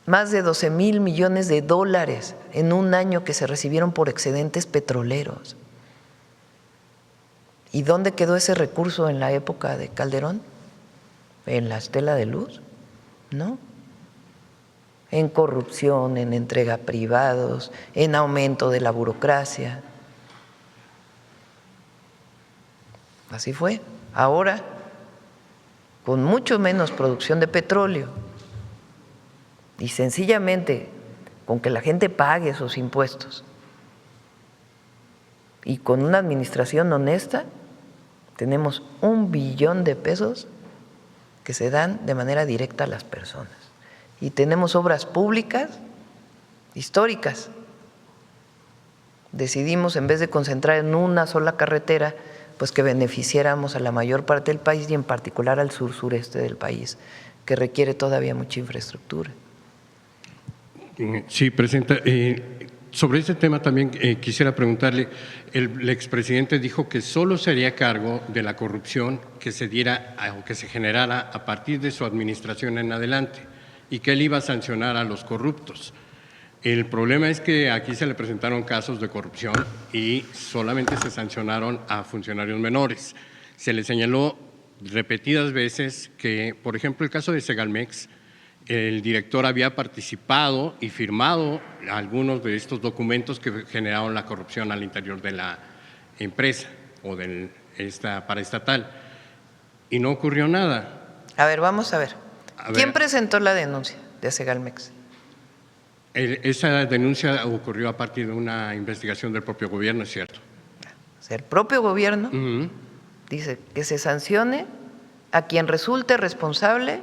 Speaker 2: más de 12,000 millones de dólares en un año que se recibieron por excedentes petroleros. ¿Y dónde quedó ese recurso en la época de Calderón? ¿En la estela de luz? No. En corrupción, en entrega a privados, en aumento de la burocracia. Así fue. Ahora, con mucho menos producción de petróleo y sencillamente con que la gente pague sus impuestos y con una administración honesta, tenemos 1 billón de pesos que se dan de manera directa a las personas. Y tenemos obras públicas históricas. Decidimos, en vez de concentrar en una sola carretera, pues que beneficiáramos a la mayor parte del país y en particular al sur-sureste del país, que requiere todavía mucha infraestructura.
Speaker 3: Sí, Presidenta. Sobre este tema también quisiera preguntarle, el expresidente dijo que solo sería cargo de la corrupción que se diera o que se generara a partir de su administración en adelante y que él iba a sancionar a los corruptos. El problema es que aquí se le presentaron casos de corrupción y solamente se sancionaron a funcionarios menores. Se le señaló repetidas veces que, por ejemplo, el caso de Segalmex, el director había participado y firmado algunos de estos documentos que generaron la corrupción al interior de la empresa o de esta paraestatal y no ocurrió nada.
Speaker 2: A ver, vamos a ver. ¿Quién presentó la denuncia de Segalmex?
Speaker 3: Esa denuncia ocurrió a partir de una investigación del propio gobierno, es cierto.
Speaker 2: O sea, el propio gobierno dice que se sancione a quien resulte responsable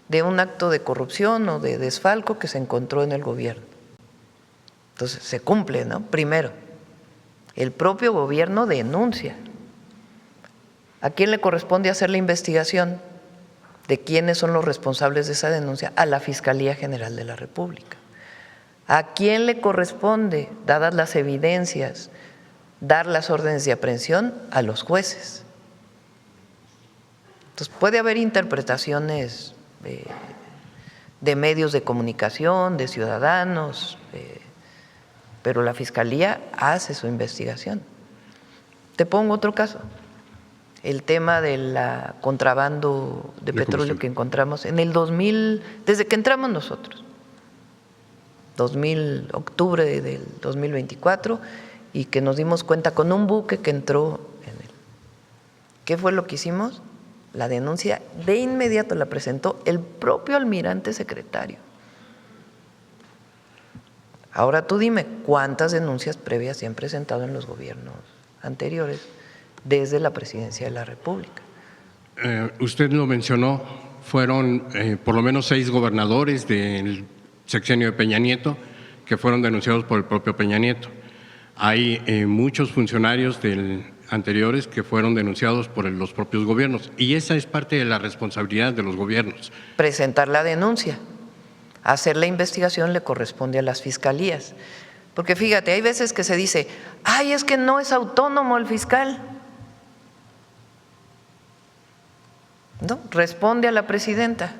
Speaker 2: de un acto de corrupción o de desfalco que se encontró en el gobierno. Entonces, se cumple, ¿no? Primero, el propio gobierno denuncia. ¿A quién le corresponde hacer la investigación de quiénes son los responsables de esa denuncia? A la Fiscalía General de la República. ¿A quién le corresponde, dadas las evidencias, dar las órdenes de aprehensión? A los jueces. Entonces, puede haber interpretaciones de medios de comunicación, de ciudadanos, pero la Fiscalía hace su investigación. Te pongo otro caso, el tema del contrabando de petróleo
Speaker 3: combustible.
Speaker 2: que encontramos en el 2000, desde que entramos nosotros, octubre del 2024, y que nos dimos cuenta con un buque que entró en él. ¿Qué fue lo que hicimos? La denuncia de inmediato la presentó el propio almirante secretario. Ahora tú dime, ¿cuántas denuncias previas se han presentado en los gobiernos anteriores desde la Presidencia de la República?
Speaker 3: Usted lo mencionó, fueron por lo menos 6 gobernadores del sexenio de Peña Nieto que fueron denunciados por el propio Peña Nieto. Hay muchos funcionarios anteriores que fueron denunciados por los propios gobiernos, y esa es parte de la responsabilidad de los gobiernos.
Speaker 2: Presentar la denuncia, hacer la investigación le corresponde a las fiscalías. Porque fíjate, hay veces que se dice, ay, es que no es autónomo el fiscal. No, responde a la presidenta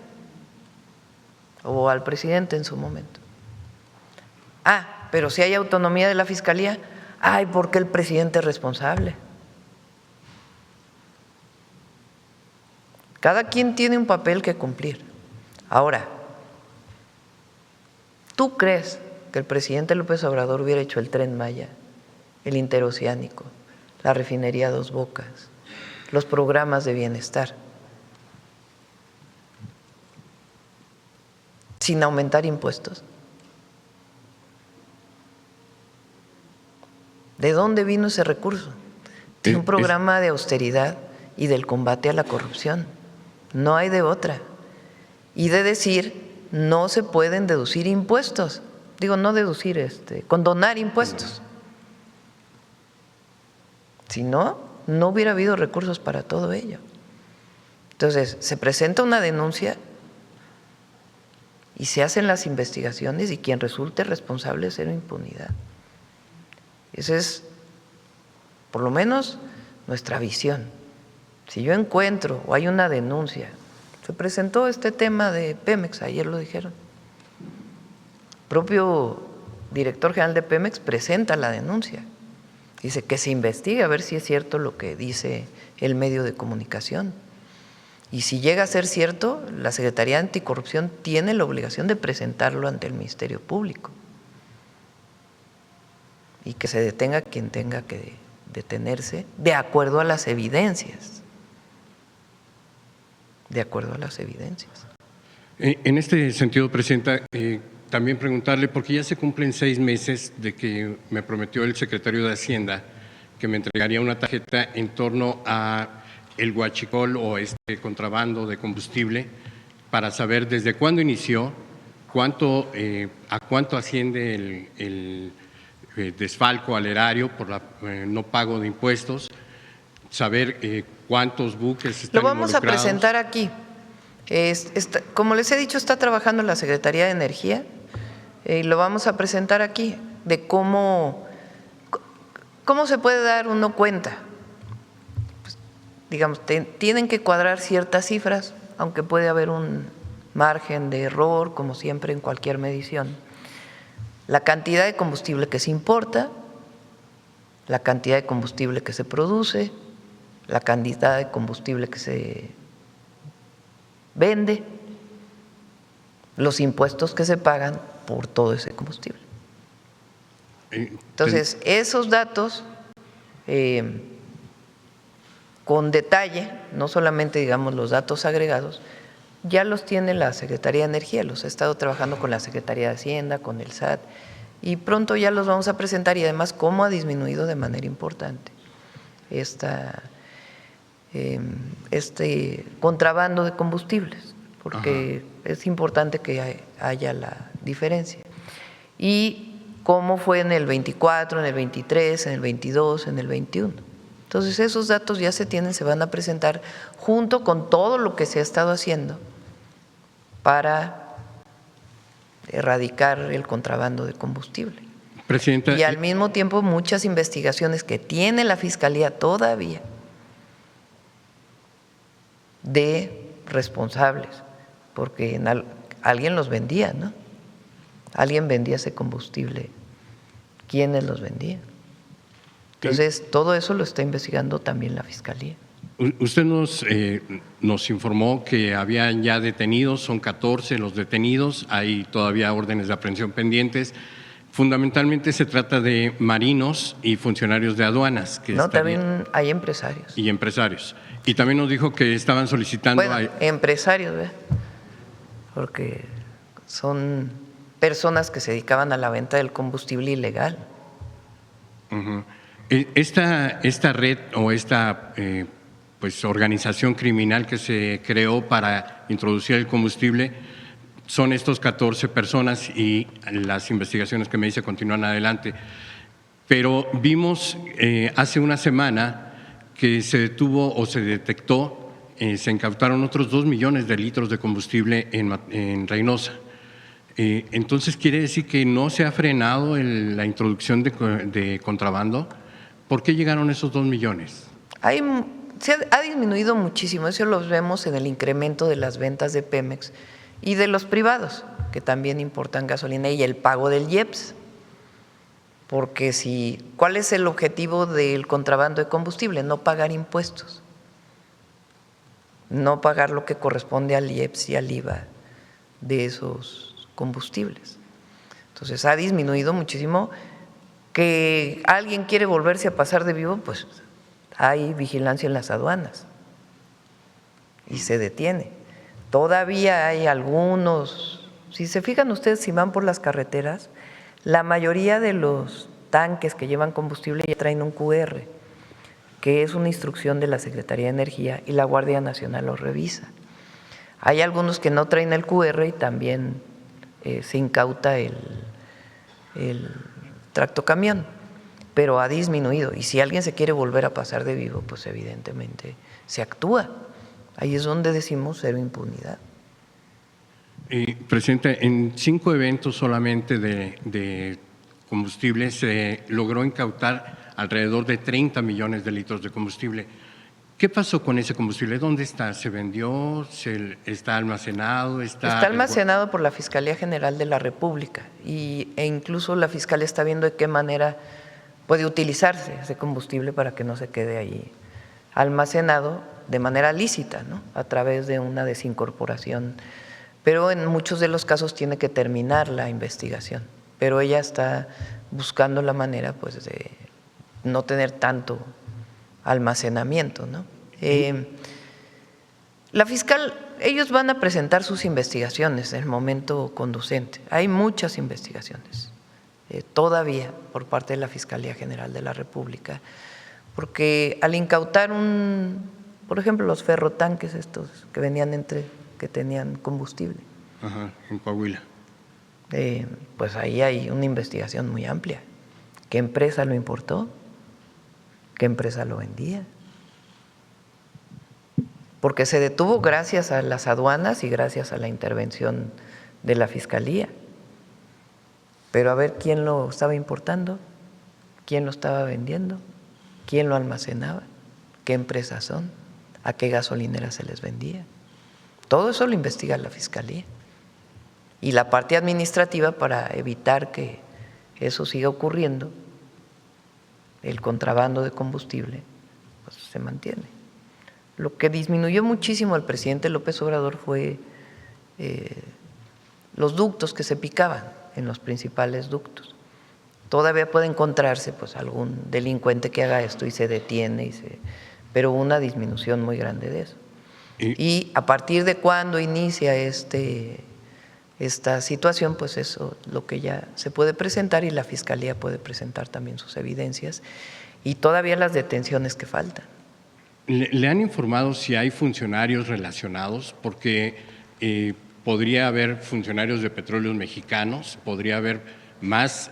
Speaker 2: o al presidente en su momento. Ah, pero si hay autonomía de la fiscalía, ay, ¿por qué el presidente es responsable? Cada quien tiene un papel que cumplir. Ahora, ¿tú crees que el presidente López Obrador hubiera hecho el Tren Maya, el interoceánico, la refinería Dos Bocas, los programas de bienestar, sin aumentar impuestos? ¿De dónde vino ese recurso? De un programa de austeridad y del combate a la corrupción. No hay de otra. Y de decir, no se pueden deducir impuestos. Digo, no deducir, condonar impuestos. Si no, no hubiera habido recursos para todo ello. Entonces, se presenta una denuncia y se hacen las investigaciones, y quien resulte responsable es cero impunidad. Esa es, por lo menos, nuestra visión. Si yo encuentro o hay una denuncia, se presentó este tema de Pemex, ayer lo dijeron. El propio director general de Pemex presenta la denuncia. Dice que se investigue a ver si es cierto lo que dice el medio de comunicación. Y si llega a ser cierto, la Secretaría de Anticorrupción tiene la obligación de presentarlo ante el Ministerio Público. Y que se detenga quien tenga que detenerse de acuerdo a las evidencias. De acuerdo a las evidencias.
Speaker 3: En este sentido, Presidenta, también preguntarle, porque ya se cumplen 6 meses de que me prometió el secretario de Hacienda que me entregaría una tarjeta en torno a el huachicol o contrabando de combustible, para saber desde cuándo inició, a cuánto asciende el desfalco al erario por no pago de impuestos, saber cuántos buques están involucrados.
Speaker 2: Lo vamos a presentar aquí. Como les he dicho, está trabajando la Secretaría de Energía, y lo vamos a presentar aquí, de cómo se puede dar uno cuenta. Pues, digamos, tienen que cuadrar ciertas cifras, aunque puede haber un margen de error, como siempre en cualquier medición. La cantidad de combustible que se importa, la cantidad de combustible que se produce, la cantidad de combustible que se vende, los impuestos que se pagan por todo ese combustible. Entonces, esos datos, con detalle, no solamente digamos los datos agregados, ya los tiene la Secretaría de Energía, los ha estado trabajando con la Secretaría de Hacienda, con el SAT, y pronto ya los vamos a presentar, y además cómo ha disminuido de manera importante este contrabando de combustibles, porque es importante que haya la diferencia. Y cómo fue en el 24, en el 23, en el 22, en el 21. Entonces, esos datos ya se tienen, se van a presentar junto con todo lo que se ha estado haciendo para erradicar el contrabando de combustible.
Speaker 3: Presidenta,
Speaker 2: y al mismo tiempo muchas investigaciones que tiene la Fiscalía todavía de responsables, porque alguien los vendía, ¿no? Alguien vendía ese combustible. ¿Quiénes los vendían? Entonces, todo eso lo está investigando también la Fiscalía.
Speaker 3: Usted nos informó que habían ya detenidos, son 14 los detenidos, hay todavía órdenes de aprehensión pendientes. Fundamentalmente se trata de marinos y funcionarios de aduanas.
Speaker 2: No, también hay empresarios.
Speaker 3: Y empresarios. Y también nos dijo que estaban solicitando…
Speaker 2: Bueno, empresarios, ¿ve? Porque son personas que se dedicaban a la venta del combustible ilegal.
Speaker 3: Uh-huh. Esta red o esta pues organización criminal que se creó para introducir el combustible son estos 14 personas y las investigaciones que me dice continúan adelante. Pero vimos hace una semana que se detuvo o se detectó, se incautaron otros 2 millones de litros de combustible en Reynosa. Entonces, ¿quiere decir que no se ha frenado la introducción de contrabando? ¿Por qué llegaron esos 2 millones?
Speaker 2: Se ha disminuido muchísimo, eso lo vemos en el incremento de las ventas de Pemex y de los privados, que también importan gasolina, y el pago del IEPS. Porque ¿cuál es el objetivo del contrabando de combustible? No pagar impuestos, no pagar lo que corresponde al IEPS y al IVA de esos combustibles. Entonces ha disminuido muchísimo. Que alguien quiere volverse a pasar de vivo, pues hay vigilancia en las aduanas y se detiene. Todavía hay algunos, si se fijan ustedes, si van por las carreteras, la mayoría de los tanques que llevan combustible ya traen un QR, que es una instrucción de la Secretaría de Energía, y la Guardia Nacional lo revisa. Hay algunos que no traen el QR y también se incauta el tractocamión, pero ha disminuido. Y si alguien se quiere volver a pasar de vivo, pues evidentemente se actúa. Ahí es donde decimos cero impunidad.
Speaker 3: Presidente, en 5 eventos solamente de combustible se logró incautar alrededor de 30 millones de litros de combustible. ¿Qué pasó con ese combustible? ¿Dónde está? ¿Se vendió? ¿Está almacenado? Está
Speaker 2: almacenado por la Fiscalía General de la República e incluso la Fiscalía está viendo de qué manera puede utilizarse ese combustible para que no se quede ahí almacenado de manera lícita, ¿no? A través de una desincorporación. Pero en muchos de los casos tiene que terminar la investigación. Pero ella está buscando la manera, pues, de no tener tanto almacenamiento, ¿no? La fiscal, ellos van a presentar sus investigaciones en el momento conducente. Hay muchas investigaciones todavía por parte de la Fiscalía General de la República, porque al incautar por ejemplo, los ferrotanques estos que venían que tenían combustible.
Speaker 3: Ajá, en Coahuila.
Speaker 2: Pues ahí hay una investigación muy amplia. ¿Qué empresa lo importó? ¿Qué empresa lo vendía? Porque se detuvo gracias a las aduanas y gracias a la intervención de la Fiscalía. Pero a ver quién lo estaba importando, quién lo estaba vendiendo, quién lo almacenaba, qué empresas son, a qué gasolinera se les vendía. Todo eso lo investiga la Fiscalía. Y la parte administrativa, para evitar que eso siga ocurriendo, el contrabando de combustible, pues se mantiene. Lo que disminuyó muchísimo al presidente López Obrador fue los ductos que se picaban en los principales ductos. Todavía puede encontrarse pues algún delincuente que haga esto y se detiene, pero una disminución muy grande de eso. Y a partir de cuando inicia esta situación, pues eso lo que ya se puede presentar, y la Fiscalía puede presentar también sus evidencias y todavía las detenciones que faltan.
Speaker 3: ¿Le han informado si hay funcionarios relacionados? Porque podría haber funcionarios de Petróleos Mexicanos, podría haber más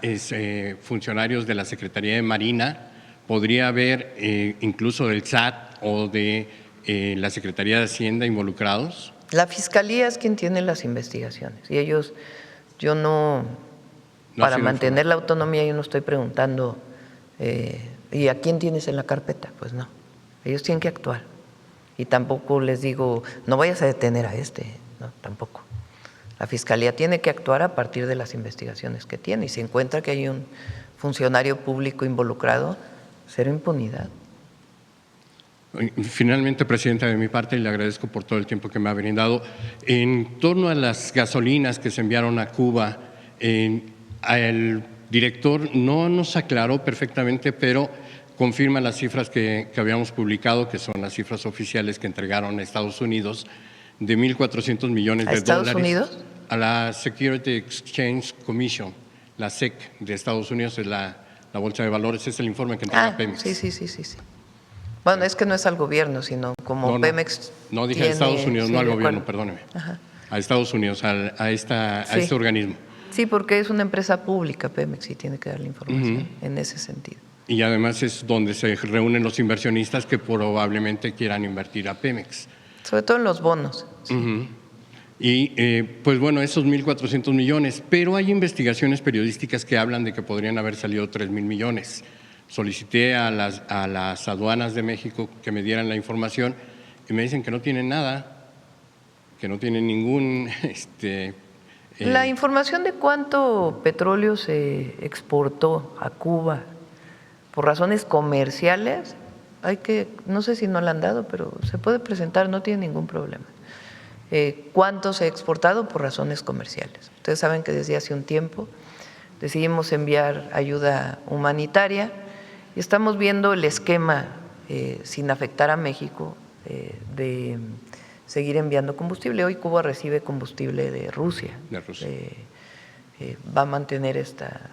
Speaker 3: funcionarios de la Secretaría de Marina, podría haber incluso del SAT o de la Secretaría de Hacienda involucrados.
Speaker 2: La Fiscalía es quien tiene las investigaciones y ellos, para mantener la autonomía, yo no estoy preguntando ¿y a quién tienes en la carpeta? Pues no, ellos tienen que actuar y tampoco les digo no vayas a detener a no, tampoco. La Fiscalía tiene que actuar a partir de las investigaciones que tiene y si encuentra que hay un funcionario público involucrado, cero impunidad.
Speaker 3: Finalmente, Presidenta, de mi parte, le agradezco por todo el tiempo que me ha brindado. En torno a las gasolinas que se enviaron a Cuba, el director no nos aclaró perfectamente, pero confirma las cifras que habíamos publicado, que son las cifras oficiales que entregaron a Estados Unidos, de 1.400 millones de
Speaker 2: ¿A Estados
Speaker 3: dólares.
Speaker 2: Unidos?
Speaker 3: A la Security Exchange Commission, la SEC de Estados Unidos, es la Bolsa de Valores, es el informe que entrega Pemex.
Speaker 2: Sí. Bueno, es que no es al gobierno, sino como Pemex.
Speaker 3: No, dije
Speaker 2: tiene,
Speaker 3: a Estados Unidos,
Speaker 2: sí,
Speaker 3: no al
Speaker 2: de
Speaker 3: gobierno,
Speaker 2: acuerdo.
Speaker 3: perdóneme.
Speaker 2: Ajá.
Speaker 3: A Estados Unidos, a este organismo.
Speaker 2: Sí, porque es una empresa pública Pemex y tiene que dar la información en ese sentido.
Speaker 3: Y además es donde se reúnen los inversionistas que probablemente quieran invertir a Pemex.
Speaker 2: Sobre todo en los bonos. Sí.
Speaker 3: Y pues bueno, esos 1.400 millones, pero hay investigaciones periodísticas que hablan de que podrían haber salido 3.000 millones. Solicité a las aduanas de México que me dieran la información y me dicen que no tienen nada, que no tienen ningún…
Speaker 2: La información de cuánto petróleo se exportó a Cuba por razones comerciales, no sé si no la han dado, pero se puede presentar, no tiene ningún problema. ¿Cuánto se ha exportado por razones comerciales? Ustedes saben que desde hace un tiempo decidimos enviar ayuda humanitaria y estamos viendo el esquema, sin afectar a México, de seguir enviando combustible. Hoy Cuba recibe combustible de Rusia. Va a mantener esta…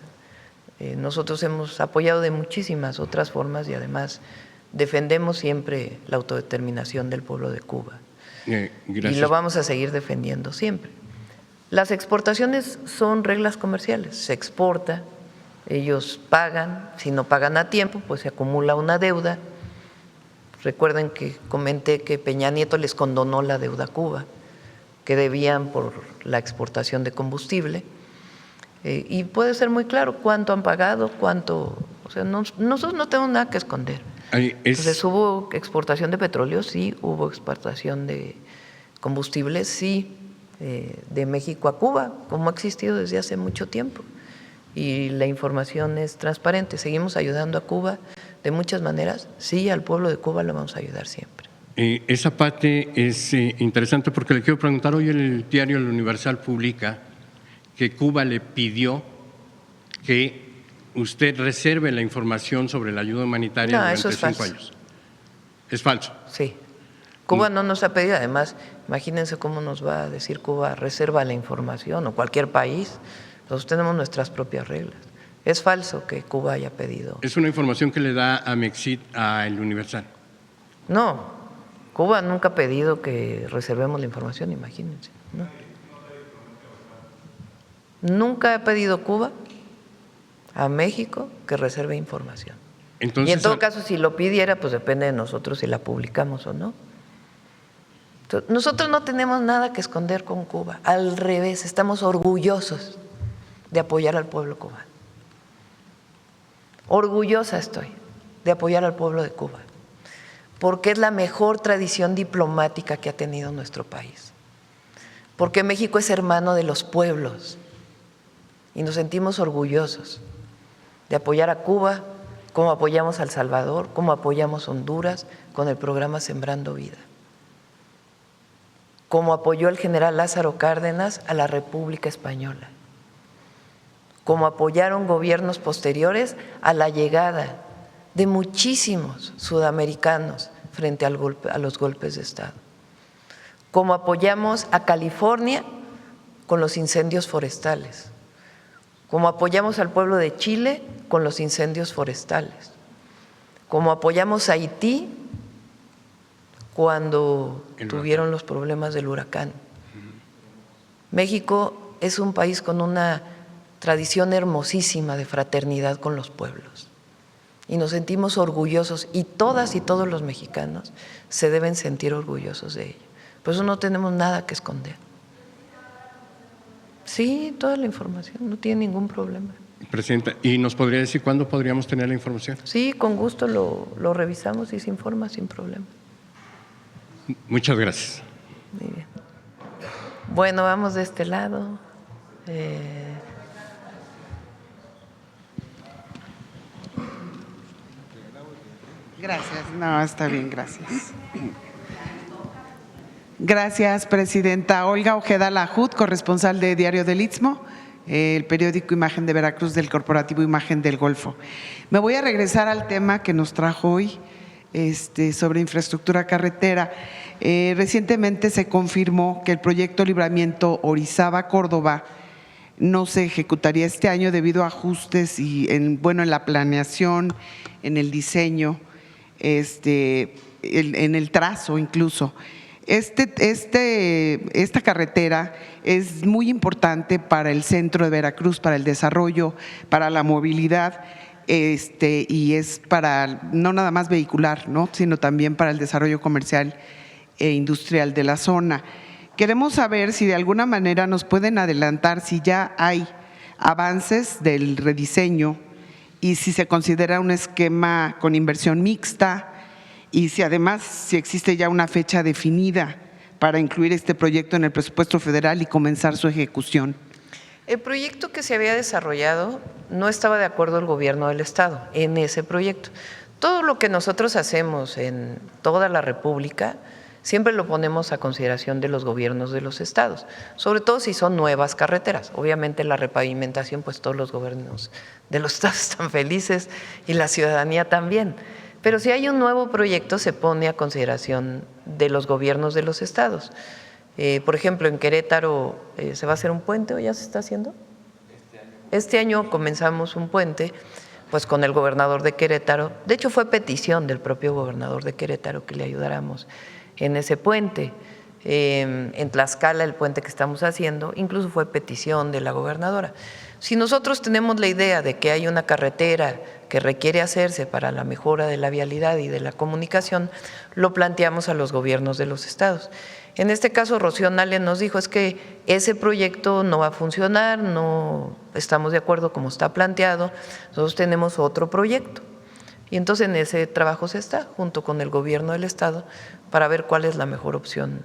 Speaker 2: nosotros hemos apoyado de muchísimas otras formas y además defendemos siempre la autodeterminación del pueblo de Cuba. Y lo vamos a seguir defendiendo siempre. Las exportaciones son reglas comerciales, se exporta, ellos pagan, si no pagan a tiempo, pues se acumula una deuda. Recuerden que comenté que Peña Nieto les condonó la deuda a Cuba, que debían por la exportación de combustible, y puede ser muy claro cuánto han pagado, cuánto… O sea, nosotros no tenemos nada que esconder. Entonces, ¿hubo exportación de petróleo? Sí. ¿Hubo exportación de combustible? Sí. De México a Cuba, como ha existido desde hace mucho tiempo. Y la información es transparente. Seguimos ayudando a Cuba de muchas maneras. Sí, al pueblo de Cuba lo vamos a ayudar siempre.
Speaker 3: Esa parte es interesante porque le quiero preguntar, hoy el diario El Universal publica que Cuba le pidió que usted reserve la información sobre la ayuda humanitaria durante 5 años. ¿Es falso?
Speaker 2: Sí. Cuba no nos ha pedido, además, imagínense cómo nos va a decir Cuba, reserva la información, o cualquier país. Nosotros tenemos nuestras propias reglas. Es falso que Cuba haya pedido.
Speaker 3: Es una información que le da a Mexit a El Universal.
Speaker 2: No, Cuba nunca ha pedido que reservemos la información, imagínense. No. Nunca ha pedido Cuba a México que reserve información.
Speaker 3: Entonces,
Speaker 2: y en todo caso, si lo pidiera, pues depende de nosotros si la publicamos o no. Entonces, nosotros no tenemos nada que esconder con Cuba. Al revés, estamos orgullosos de apoyar al pueblo cubano. Orgullosa estoy de apoyar al pueblo de Cuba, porque es la mejor tradición diplomática que ha tenido nuestro país. Porque México es hermano de los pueblos y nos sentimos orgullosos de apoyar a Cuba, como apoyamos a El Salvador, como apoyamos a Honduras con el programa Sembrando Vida, como apoyó el general Lázaro Cárdenas a la República Española, como apoyaron gobiernos posteriores a la llegada de muchísimos sudamericanos frente a los golpes de Estado, como apoyamos a California con los incendios forestales, como apoyamos al pueblo de Chile con los incendios forestales, como apoyamos a Haití cuando tuvieron los problemas del huracán. México es un país con una tradición hermosísima de fraternidad con los pueblos y nos sentimos orgullosos, y todas y todos los mexicanos se deben sentir orgullosos de ello. Por eso no tenemos nada que esconder. Sí, toda la información, no tiene ningún problema.
Speaker 3: Presidenta, ¿y nos podría decir cuándo podríamos tener la información?
Speaker 2: Sí, con gusto lo revisamos y se informa sin problema.
Speaker 3: Muchas gracias.
Speaker 2: Muy bien. Bueno, vamos de este lado.
Speaker 4: Gracias, no, está bien, gracias. Gracias, presidenta. Olga Ojeda Lajud, corresponsal de Diario del Istmo, el periódico Imagen de Veracruz del Corporativo Imagen del Golfo. Me voy a regresar al tema que nos trajo hoy, sobre infraestructura carretera. Recientemente se confirmó que el proyecto Libramiento Orizaba-Córdoba no se ejecutaría este año debido a ajustes en la planeación, en el diseño, en el trazo incluso. Esta carretera es muy importante para el centro de Veracruz, para el desarrollo, para la movilidad, y es para no nada más vehicular, ¿no?, sino también para el desarrollo comercial e industrial de la zona. Queremos saber si de alguna manera nos pueden adelantar si ya hay avances del rediseño y si se considera un esquema con inversión mixta y si además si existe ya una fecha definida para incluir este proyecto en el presupuesto federal y comenzar su ejecución.
Speaker 2: El proyecto que se había desarrollado no estaba de acuerdo el gobierno del estado en ese proyecto. Todo lo que nosotros hacemos en toda la República siempre lo ponemos a consideración de los gobiernos de los estados, sobre todo si son nuevas carreteras. Obviamente la repavimentación, pues todos los gobiernos de los estados están felices y la ciudadanía también. Pero si hay un nuevo proyecto, se pone a consideración de los gobiernos de los estados. Por ejemplo, en Querétaro se va a hacer un puente, ¿o ya se está haciendo? Este año comenzamos un puente, pues con el gobernador de Querétaro. De hecho, fue petición del propio gobernador de Querétaro que le ayudáramos en ese puente. En Tlaxcala, el puente que estamos haciendo, incluso fue petición de la gobernadora. Si nosotros tenemos la idea de que hay una carretera que requiere hacerse para la mejora de la vialidad y de la comunicación, lo planteamos a los gobiernos de los estados. En este caso, Rocío Nale nos dijo, es que ese proyecto no va a funcionar, no estamos de acuerdo como está planteado, nosotros tenemos otro proyecto. Y entonces en ese trabajo se está, junto con el gobierno del estado, para ver cuál es la mejor opción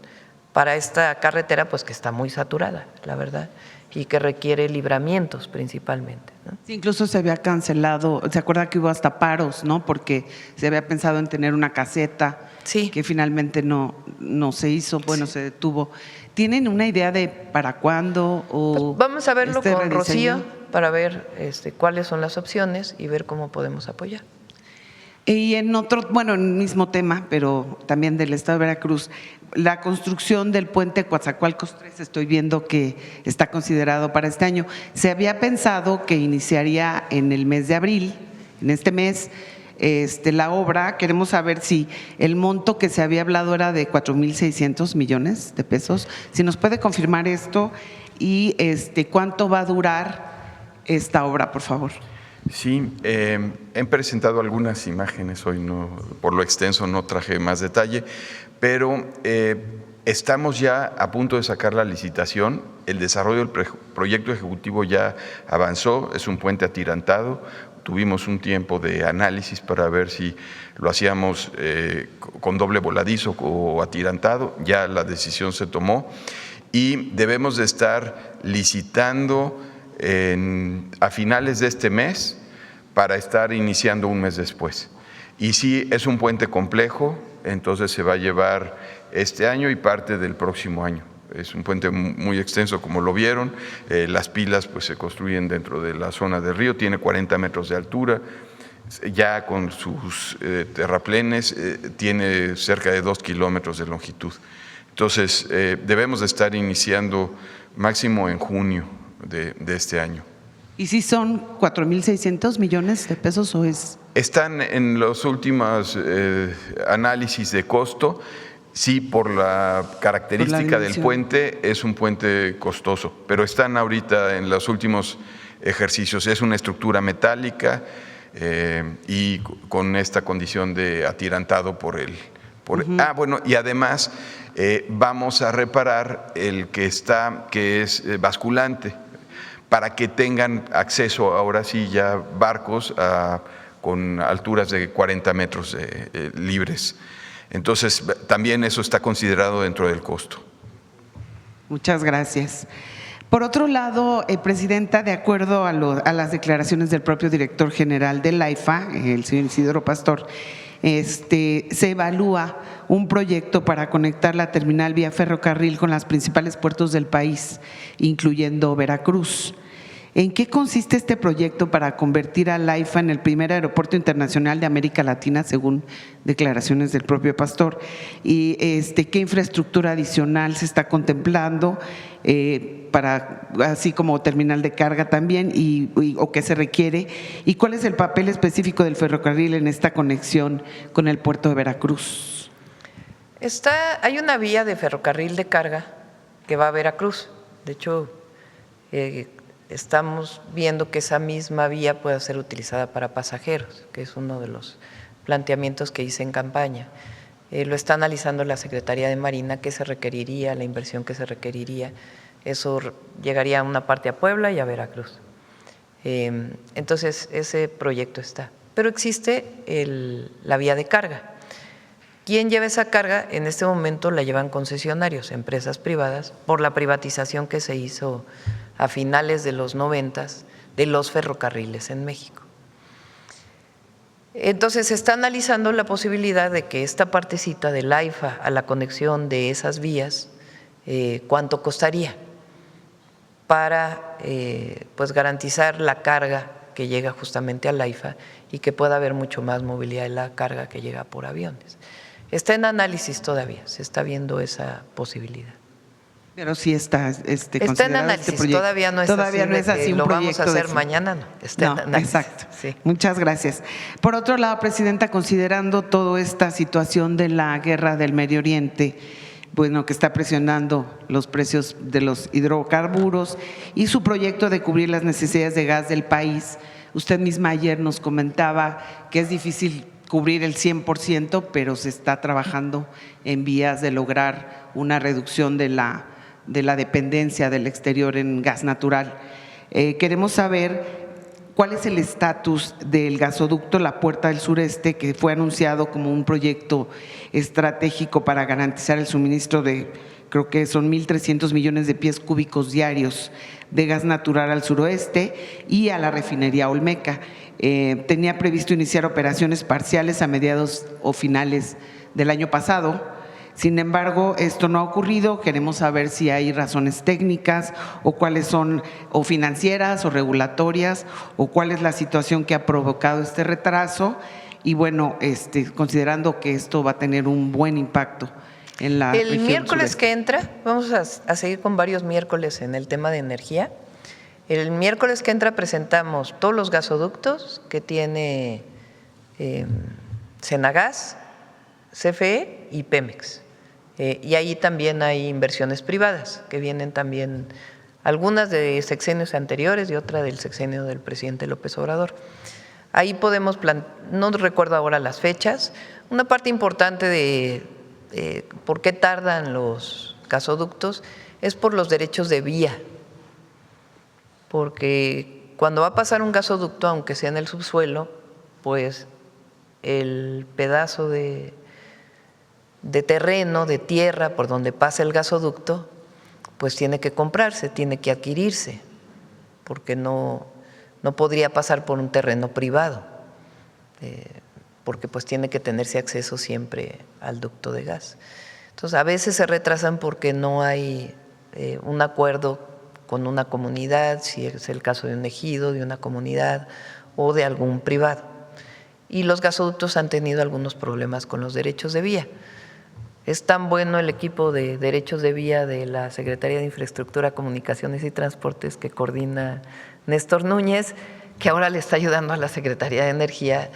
Speaker 2: para esta carretera, pues que está muy saturada, la verdad, y que requiere libramientos principalmente, ¿no?
Speaker 4: Sí, incluso se había cancelado, ¿se acuerda que hubo hasta paros, no? Porque se había pensado en tener una caseta,
Speaker 2: sí,
Speaker 4: que finalmente no se hizo, bueno, sí, se detuvo. ¿Tienen una idea de para cuándo? O
Speaker 2: pues vamos a verlo con
Speaker 4: rediseño?
Speaker 2: Rocío para ver cuáles son las opciones y ver cómo podemos apoyar.
Speaker 4: Y en otro, bueno, en el mismo tema, pero también del estado de Veracruz, la construcción del puente Coatzacoalcos 3, estoy viendo que está considerado para este año. Se había pensado que iniciaría en el mes de abril, en este mes, la obra. Queremos saber si el monto que se había hablado era de 4,600 millones de pesos. Si nos puede confirmar esto y cuánto va a durar esta obra, por favor.
Speaker 5: Sí, he presentado algunas imágenes hoy, por lo extenso no traje más detalle, pero estamos ya a punto de sacar la licitación. El desarrollo del proyecto ejecutivo ya avanzó, es un puente atirantado. Tuvimos un tiempo de análisis para ver si lo hacíamos con doble voladizo o atirantado. Ya la decisión se tomó y debemos de estar licitando a finales de este mes para estar iniciando un mes después. Y sí, es un puente complejo, entonces se va a llevar este año y parte del próximo año. Es un puente muy extenso, como lo vieron. Las pilas pues se construyen dentro de la zona del río, tiene 40 metros de altura, ya con sus terraplenes tiene cerca de 2 kilómetros de longitud. Entonces debemos de estar iniciando máximo en junio de este año.
Speaker 4: ¿Y si son 4,600 millones de pesos o es?
Speaker 5: Están en los últimos análisis de costo. Sí, por la característica del puente, es un puente costoso, pero están ahorita en los últimos ejercicios. Es una estructura metálica y con esta condición de atirantado bueno, y además vamos a reparar el que es basculante, para que tengan acceso ahora sí ya barcos con alturas de 40 metros libres. Entonces, también eso está considerado dentro del costo.
Speaker 4: Muchas gracias. Por otro lado, presidenta, de acuerdo a las declaraciones del propio director general del AIFA, el señor Isidro Pastor, se evalúa un proyecto para conectar la terminal vía ferrocarril con los principales puertos del país, incluyendo Veracruz. ¿En qué consiste este proyecto para convertir a AIFA en el primer aeropuerto internacional de América Latina, según declaraciones del propio Pastor? ¿Y qué infraestructura adicional se está contemplando, así como terminal de carga también, o qué se requiere? ¿Y cuál es el papel específico del ferrocarril en esta conexión con el puerto de Veracruz?
Speaker 2: Hay una vía de ferrocarril de carga que va a Veracruz. De hecho, estamos viendo que esa misma vía pueda ser utilizada para pasajeros, que es uno de los planteamientos que hice en campaña. Lo está analizando la Secretaría de Marina, qué se requeriría, la inversión que se requeriría. Eso llegaría a una parte a Puebla y a Veracruz. Entonces, ese proyecto está. Pero existe la vía de carga. ¿Quién lleva esa carga? En este momento la llevan concesionarios, empresas privadas, por la privatización que se hizo a finales de los 90 de los ferrocarriles en México. Entonces se está analizando la posibilidad de que esta partecita del AIFA a la conexión de esas vías, cuánto costaría para pues garantizar la carga que llega justamente al AIFA y que pueda haber mucho más movilidad de la carga que llega por aviones. Está en análisis todavía, se está viendo esa posibilidad.
Speaker 4: Pero sí está
Speaker 2: está en análisis, todavía no es así, lo vamos a hacer mañana, no, está en análisis.
Speaker 4: Exacto,
Speaker 2: sí.
Speaker 4: Muchas gracias. Por otro lado, Presidenta, considerando toda esta situación de la guerra del Medio Oriente, bueno, que está presionando los precios de los hidrocarburos y su proyecto de cubrir las necesidades de gas del país, usted misma ayer nos comentaba que es difícil cubrir el 100%, pero se está trabajando en vías de lograr una reducción de la dependencia del exterior en gas natural. Queremos saber cuál es el estatus del gasoducto La Puerta del Sureste, que fue anunciado como un proyecto estratégico para garantizar el suministro de, creo que son 1.300 millones de pies cúbicos diarios de gas natural al suroeste y a la refinería Olmeca. Tenía previsto iniciar operaciones parciales a mediados o finales del año pasado. Sin embargo, esto no ha ocurrido. Queremos saber si hay razones técnicas o cuáles son, o financieras o regulatorias, o cuál es la situación que ha provocado este retraso. Y bueno, considerando que esto va a tener un buen impacto en la región
Speaker 2: El miércoles
Speaker 4: sureste.
Speaker 2: que entra, vamos a seguir con varios miércoles en el tema de energía. El miércoles que entra presentamos todos los gasoductos que tiene Senagas, CFE y Pemex. Y ahí también hay inversiones privadas que vienen también, algunas de sexenios anteriores y otra del sexenio del presidente López Obrador. Ahí podemos, no recuerdo ahora las fechas, una parte importante de por qué tardan los gasoductos es por los derechos de vía, porque cuando va a pasar un gasoducto, aunque sea en el subsuelo, pues el pedazo de terreno, de tierra por donde pasa el gasoducto, pues tiene que comprarse, tiene que adquirirse, porque no podría pasar por un terreno privado, porque pues tiene que tenerse acceso siempre al ducto de gas. Entonces, a veces se retrasan porque no hay un acuerdo con una comunidad, si es el caso de un ejido, de una comunidad o de algún privado. Y los gasoductos han tenido algunos problemas con los derechos de vía. Es tan bueno el equipo de derechos de vía de la Secretaría de Infraestructura, Comunicaciones y Transportes que coordina Néstor Núñez, que ahora le está ayudando a la Secretaría de Energía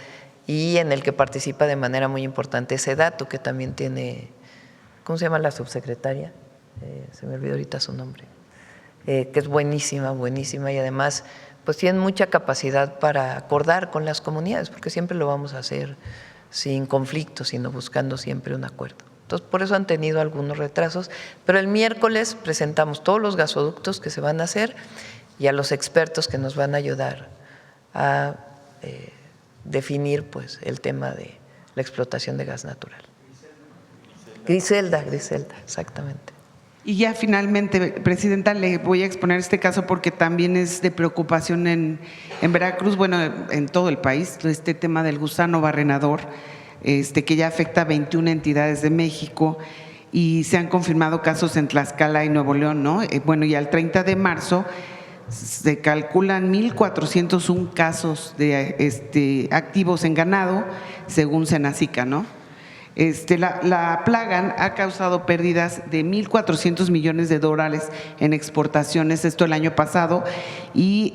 Speaker 2: y en el que participa de manera muy importante SEDATU, que también tiene, ¿cómo se llama la subsecretaria? Se me olvidó ahorita su nombre, que es buenísima, buenísima y además pues tienen mucha capacidad para acordar con las comunidades, porque siempre lo vamos a hacer sin conflicto, sino buscando siempre un acuerdo. Entonces, por eso han tenido algunos retrasos, pero el miércoles presentamos todos los gasoductos que se van a hacer y a los expertos que nos van a ayudar a definir pues, el tema de la explotación de gas natural. Griselda, exactamente.
Speaker 4: Y ya finalmente, Presidenta, le voy a exponer este caso porque también es de preocupación en Veracruz, bueno, en todo el país, este tema del gusano barrenador. que ya afecta a 21 entidades de México y se han confirmado casos en Tlaxcala y Nuevo León, ¿no? Bueno, y al 30 de marzo se calculan 1,401 casos de activos en ganado, según Senacica, ¿no? La plaga ha causado pérdidas de 1,400 millones de dólares en exportaciones, esto el año pasado, y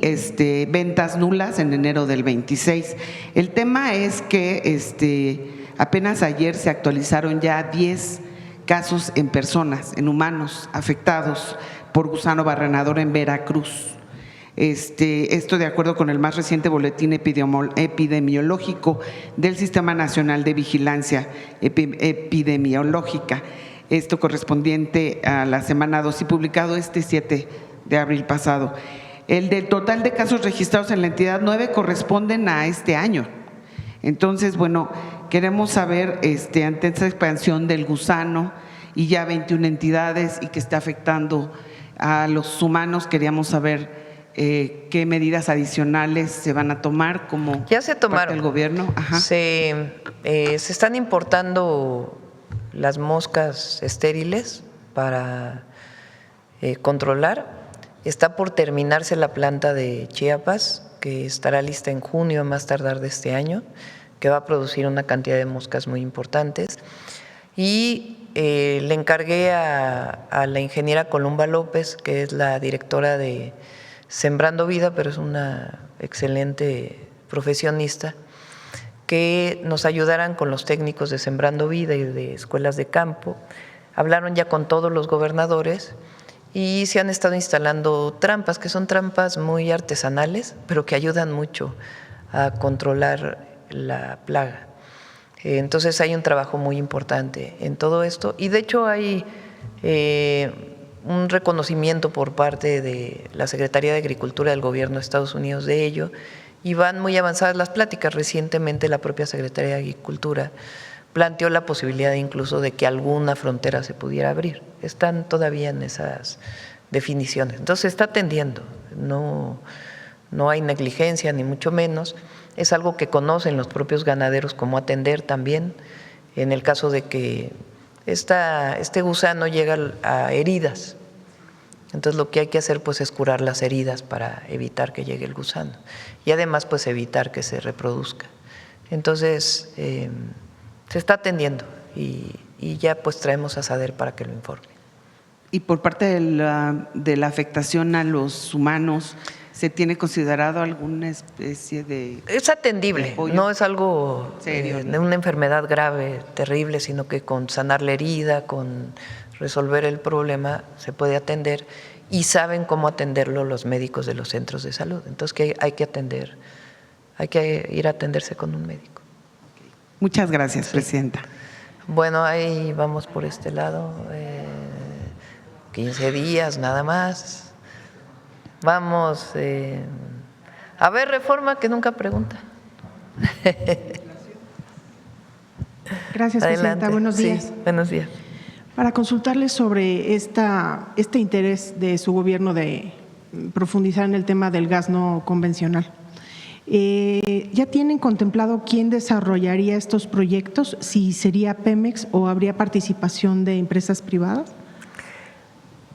Speaker 4: ventas nulas en enero del 26. El tema es que apenas ayer se actualizaron ya 10 casos en personas, en humanos afectados por gusano barrenador en Veracruz. Esto de acuerdo con el más reciente boletín epidemiológico del Sistema Nacional de Vigilancia Epidemiológica, esto correspondiente a la semana 2 y publicado 7 de abril pasado. El del total de casos registrados en la entidad, 9 corresponden a este año. Entonces, bueno, queremos saber, ante esta expansión del gusano y ya 21 entidades y que está afectando a los humanos, queríamos saber qué medidas adicionales se van a tomar como
Speaker 2: ya se tomaron
Speaker 4: parte del gobierno. Ajá.
Speaker 2: Se están importando las moscas estériles para controlar. Está por terminarse la planta de Chiapas, que estará lista en junio a más tardar de este año, que va a producir una cantidad de moscas muy importantes. Y le encargué a la ingeniera Columba López, que es la directora de Sembrando Vida, pero es una excelente profesionista, que nos ayudaran con los técnicos de Sembrando Vida y de escuelas de campo. Hablaron ya con todos los gobernadores y se han estado instalando trampas, que son trampas muy artesanales, pero que ayudan mucho a controlar la plaga. Entonces hay un trabajo muy importante en todo esto y de hecho hay un reconocimiento por parte de la Secretaría de Agricultura del Gobierno de Estados Unidos de ello y van muy avanzadas las pláticas. Recientemente la propia Secretaría de Agricultura planteó la posibilidad incluso de que alguna frontera se pudiera abrir. Están todavía en esas definiciones. Entonces se está atendiendo, no hay negligencia ni mucho menos. Es algo que conocen los propios ganaderos cómo atender también en el caso de que este gusano llega a heridas. Entonces lo que hay que hacer pues es curar las heridas para evitar que llegue el gusano y además pues evitar que se reproduzca. Entonces se está atendiendo y ya pues traemos a SADER para que lo informe.
Speaker 4: Y por parte de la afectación a los humanos, ¿se tiene considerado alguna especie de…
Speaker 2: Es atendible, no es algo
Speaker 4: serio,
Speaker 2: de una enfermedad grave, terrible, sino que con sanar la herida, con resolver el problema, se puede atender y saben cómo atenderlo los médicos de los centros de salud. Entonces que hay que ir a atenderse con un médico.
Speaker 4: Muchas gracias, Presidenta.
Speaker 2: Bueno, ahí vamos por este lado, 15 días nada más. Vamos a ver reforma que nunca pregunta.
Speaker 6: Gracias, Presidenta. Buenos días.
Speaker 2: Sí, buenos días.
Speaker 6: Para consultarles sobre este interés de su gobierno de profundizar en el tema del gas no convencional. ¿Ya tienen contemplado quién desarrollaría estos proyectos? ¿Si sería Pemex o habría participación de empresas privadas?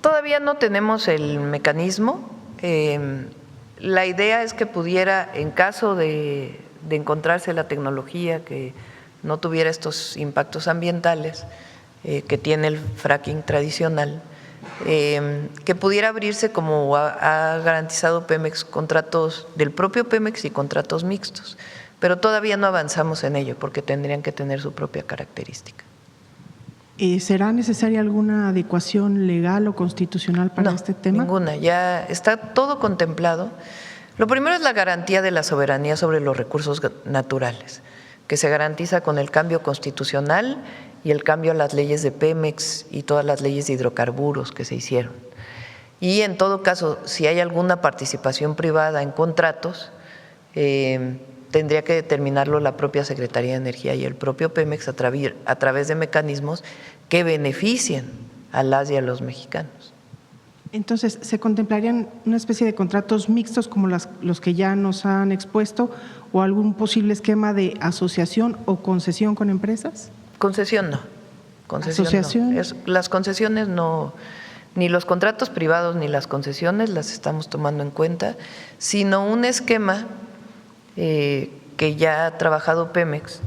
Speaker 2: Todavía no tenemos el mecanismo. La idea es que pudiera, en caso de encontrarse la tecnología que no tuviera estos impactos ambientales que tiene el fracking tradicional, que pudiera abrirse como ha garantizado Pemex, contratos del propio Pemex y contratos mixtos, pero todavía no avanzamos en ello porque tendrían que tener su propia característica.
Speaker 6: ¿Será necesaria alguna adecuación legal o constitucional para este tema?
Speaker 2: Ninguna, ya está todo contemplado. Lo primero es la garantía de la soberanía sobre los recursos naturales, que se garantiza con el cambio constitucional y el cambio a las leyes de Pemex y todas las leyes de hidrocarburos que se hicieron. Y en todo caso, si hay alguna participación privada en contratos, tendría que determinarlo la propia Secretaría de Energía y el propio Pemex a través de mecanismos que beneficien a las y a los mexicanos.
Speaker 6: Entonces, ¿se contemplarían una especie de contratos mixtos como los que ya nos han expuesto o algún posible esquema de asociación o concesión con empresas?
Speaker 2: Concesión no.
Speaker 6: ¿Asociación?
Speaker 2: No. Las concesiones no, ni los contratos privados ni las concesiones las estamos tomando en cuenta, sino un esquema que ya ha trabajado Pemex,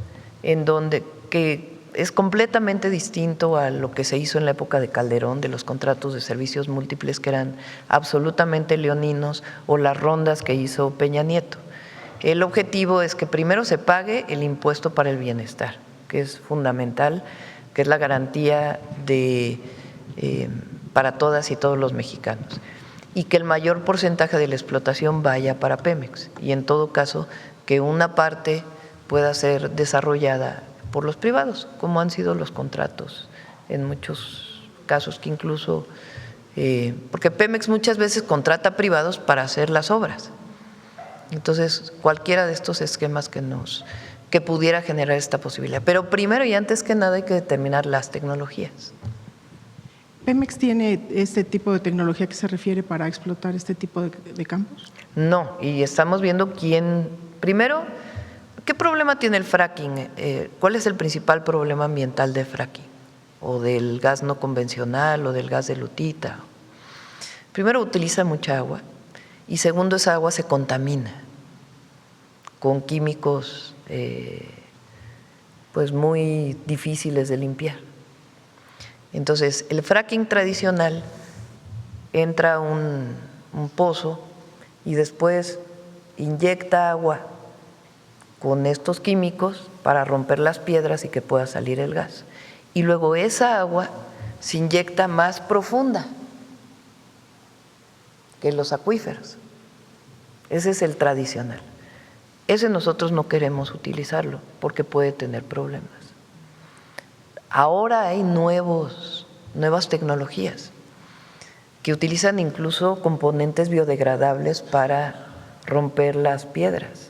Speaker 2: en donde que es completamente distinto a lo que se hizo en la época de Calderón, de los contratos de servicios múltiples que eran absolutamente leoninos, o las rondas que hizo Peña Nieto. El objetivo es que primero se pague el impuesto para el bienestar, que es fundamental, que es la garantía para todas y todos los mexicanos, y que el mayor porcentaje de la explotación vaya para Pemex, y en todo caso que una parte pueda ser desarrollada por los privados, como han sido los contratos en muchos casos, que incluso, porque Pemex muchas veces contrata privados para hacer las obras. Entonces, cualquiera de estos esquemas que pudiera generar esta posibilidad. Pero primero y antes que nada hay que determinar las tecnologías.
Speaker 6: ¿Pemex tiene este tipo de tecnología que se refiere para explotar este tipo de campos?
Speaker 2: No, y estamos viendo primero, ¿qué problema tiene el fracking? ¿Cuál es el principal problema ambiental del fracking? O del gas no convencional o del gas de lutita. Primero, utiliza mucha agua, y segundo, esa agua se contamina con químicos pues muy difíciles de limpiar. Entonces, el fracking tradicional entra a un pozo y después inyecta agua con estos químicos para romper las piedras y que pueda salir el gas. Y luego esa agua se inyecta más profunda que los acuíferos. Ese es el tradicional. Ese nosotros no queremos utilizarlo porque puede tener problemas. Ahora hay nuevas tecnologías que utilizan incluso componentes biodegradables para romper las piedras,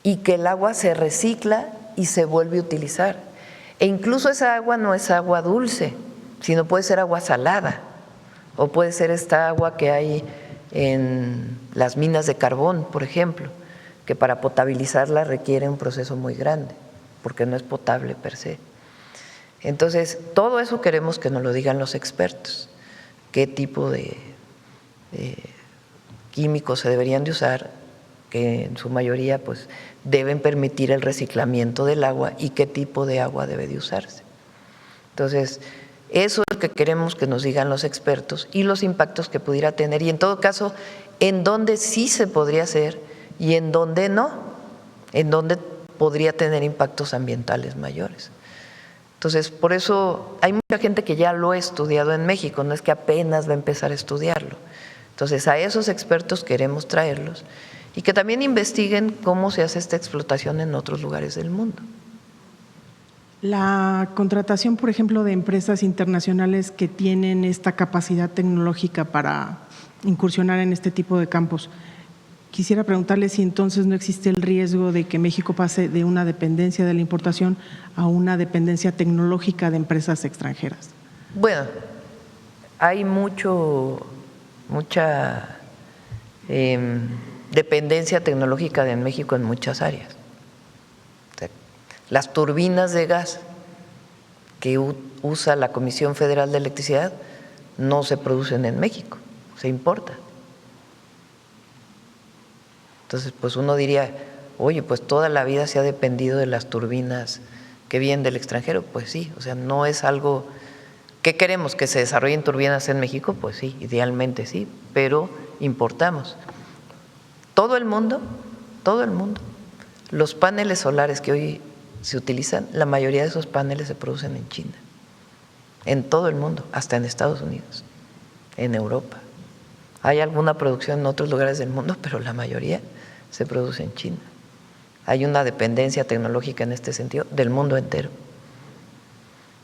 Speaker 2: y que el agua se recicla y se vuelve a utilizar. E incluso esa agua no es agua dulce, sino puede ser agua salada, o puede ser esta agua que hay en las minas de carbón, por ejemplo, que para potabilizarla requiere un proceso muy grande, porque no es potable per se. Entonces, todo eso queremos que nos lo digan los expertos, qué tipo de químicos se deberían de usar, que en su mayoría pues deben permitir el reciclamiento del agua, y qué tipo de agua debe de usarse. Entonces, eso es lo que queremos que nos digan los expertos, y los impactos que pudiera tener, y en todo caso, en dónde sí se podría hacer y en dónde no, en dónde podría tener impactos ambientales mayores. Entonces, por eso hay mucha gente que ya lo ha estudiado en México, no es que apenas va a empezar a estudiarlo. Entonces, a esos expertos queremos traerlos, y que también investiguen cómo se hace esta explotación en otros lugares del mundo.
Speaker 6: La contratación, por ejemplo, de empresas internacionales que tienen esta capacidad tecnológica para incursionar en este tipo de campos, quisiera preguntarle si entonces no existe el riesgo de que México pase de una dependencia de la importación a una dependencia tecnológica de empresas extranjeras.
Speaker 2: Bueno, hay mucha dependencia tecnológica de México en muchas áreas. O sea, las turbinas de gas que usa la Comisión Federal de Electricidad no se producen en México, se importan. Entonces, pues uno diría, oye, pues toda la vida se ha dependido de las turbinas que vienen del extranjero. Pues sí, o sea, no es algo… ¿Qué queremos? ¿Que se desarrollen turbinas en México? Pues sí, idealmente sí, pero importamos. Todo el mundo, los paneles solares que hoy se utilizan, la mayoría de esos paneles se producen en China, en todo el mundo, hasta en Estados Unidos, en Europa. Hay alguna producción en otros lugares del mundo, pero la mayoría se produce en China. Hay una dependencia tecnológica en este sentido del mundo entero.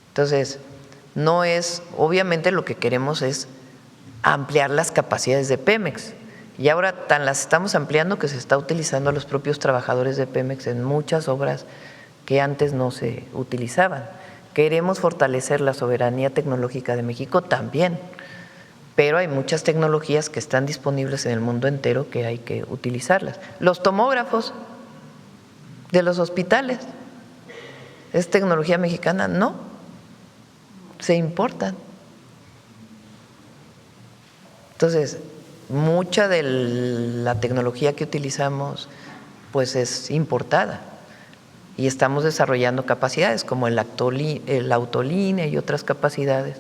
Speaker 2: Entonces, no es, obviamente lo que queremos es ampliar las capacidades de Pemex, y ahora tan las estamos ampliando que se está utilizando a los propios trabajadores de Pemex en muchas obras que antes no se utilizaban. Queremos fortalecer la soberanía tecnológica de México también, pero hay muchas tecnologías que están disponibles en el mundo entero que hay que utilizarlas. Los tomógrafos de los hospitales, ¿es tecnología mexicana? No, se importan. Entonces, mucha de la tecnología que utilizamos pues es importada y estamos desarrollando capacidades como el autolínea y otras capacidades,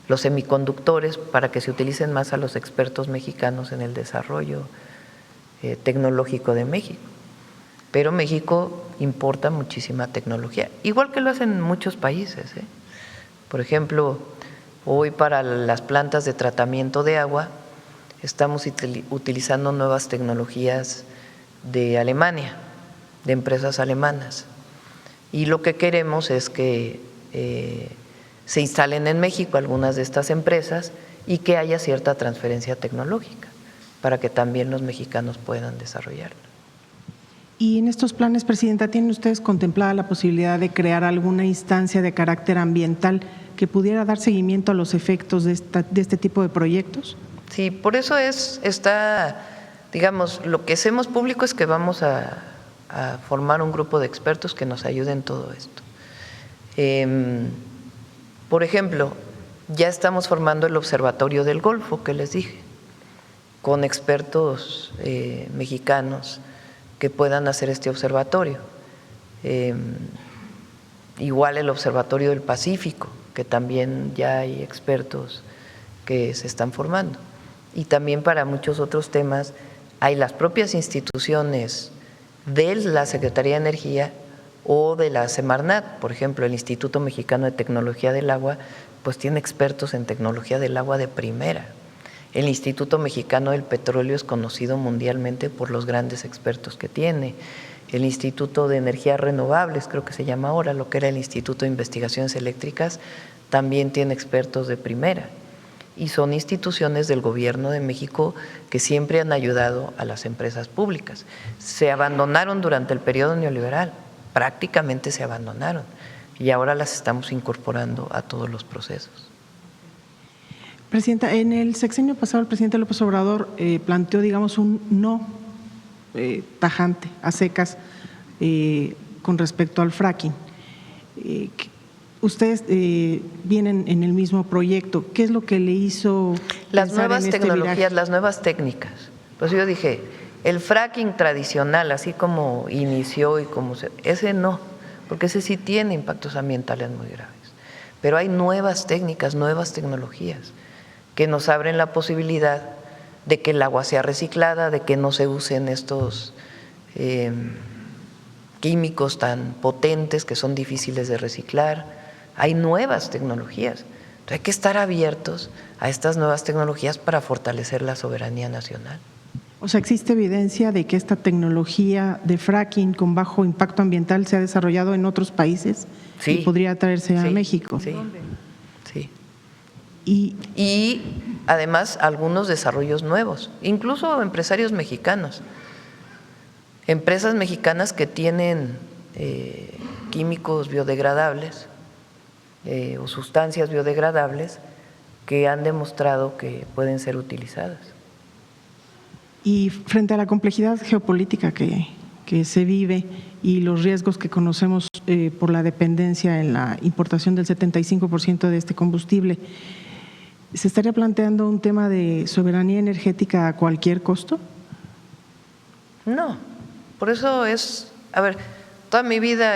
Speaker 2: los semiconductores, para que se utilicen más a los expertos mexicanos en el desarrollo tecnológico de México. Pero México importa muchísima tecnología, igual que lo hacen muchos países. Por ejemplo, hoy para las plantas de tratamiento de agua estamos utilizando nuevas tecnologías de Alemania, de empresas alemanas. Y lo que queremos es que se instalen en México algunas de estas empresas y que haya cierta transferencia tecnológica para que también los mexicanos puedan desarrollarlo.
Speaker 6: Y en estos planes, Presidenta, ¿tienen ustedes contemplada la posibilidad de crear alguna instancia de carácter ambiental que pudiera dar seguimiento a los efectos de este tipo de proyectos?
Speaker 2: Sí, por eso digamos, lo que hacemos público es que vamos a formar un grupo de expertos que nos ayuden en todo esto. Por ejemplo, ya estamos formando el Observatorio del Golfo, que les dije, con expertos mexicanos que puedan hacer este observatorio. Igual el Observatorio del Pacífico, que también ya hay expertos que se están formando. Y también para muchos otros temas hay las propias instituciones de la Secretaría de Energía o de la Semarnat, por ejemplo, el Instituto Mexicano de Tecnología del Agua, pues tiene expertos en tecnología del agua de primera. El Instituto Mexicano del Petróleo es conocido mundialmente por los grandes expertos que tiene. El Instituto de Energías Renovables, creo que se llama ahora, lo que era el Instituto de Investigaciones Eléctricas, también tiene expertos de primera. Y son instituciones del Gobierno de México que siempre han ayudado a las empresas públicas. Se abandonaron durante el periodo neoliberal, prácticamente se abandonaron, y ahora las estamos incorporando a todos los procesos.
Speaker 6: Presidenta, en el sexenio pasado el presidente López Obrador planteó, digamos, un no tajante, a secas, con respecto al fracking. Ustedes vienen en el mismo proyecto. ¿Qué es lo que le hizo
Speaker 2: las
Speaker 6: pensar
Speaker 2: nuevas
Speaker 6: en este
Speaker 2: tecnologías,
Speaker 6: viraje?
Speaker 2: las nuevas técnicas? Pues yo dije, el fracking tradicional, así como inició y como ese no, porque ese sí tiene impactos ambientales muy graves. Pero hay nuevas técnicas, nuevas tecnologías que nos abren la posibilidad de que el agua sea reciclada, de que no se usen estos químicos tan potentes que son difíciles de reciclar. Hay nuevas tecnologías. Entonces hay que estar abiertos a estas nuevas tecnologías para fortalecer la soberanía nacional.
Speaker 6: O sea, ¿existe evidencia de que esta tecnología de fracking con bajo impacto ambiental se ha desarrollado en otros países
Speaker 2: Sí.
Speaker 6: y podría traerse a
Speaker 2: Sí,
Speaker 6: México?
Speaker 2: Sí, sí.
Speaker 6: Y
Speaker 2: además algunos desarrollos nuevos, incluso empresarios mexicanos, empresas mexicanas que tienen químicos biodegradables o sustancias biodegradables que han demostrado que pueden ser utilizadas.
Speaker 6: Y frente a la complejidad geopolítica que se vive y los riesgos que conocemos por la dependencia en la importación del 75% de este combustible, ¿se estaría planteando un tema de soberanía energética a cualquier costo?
Speaker 2: No, por eso toda mi vida,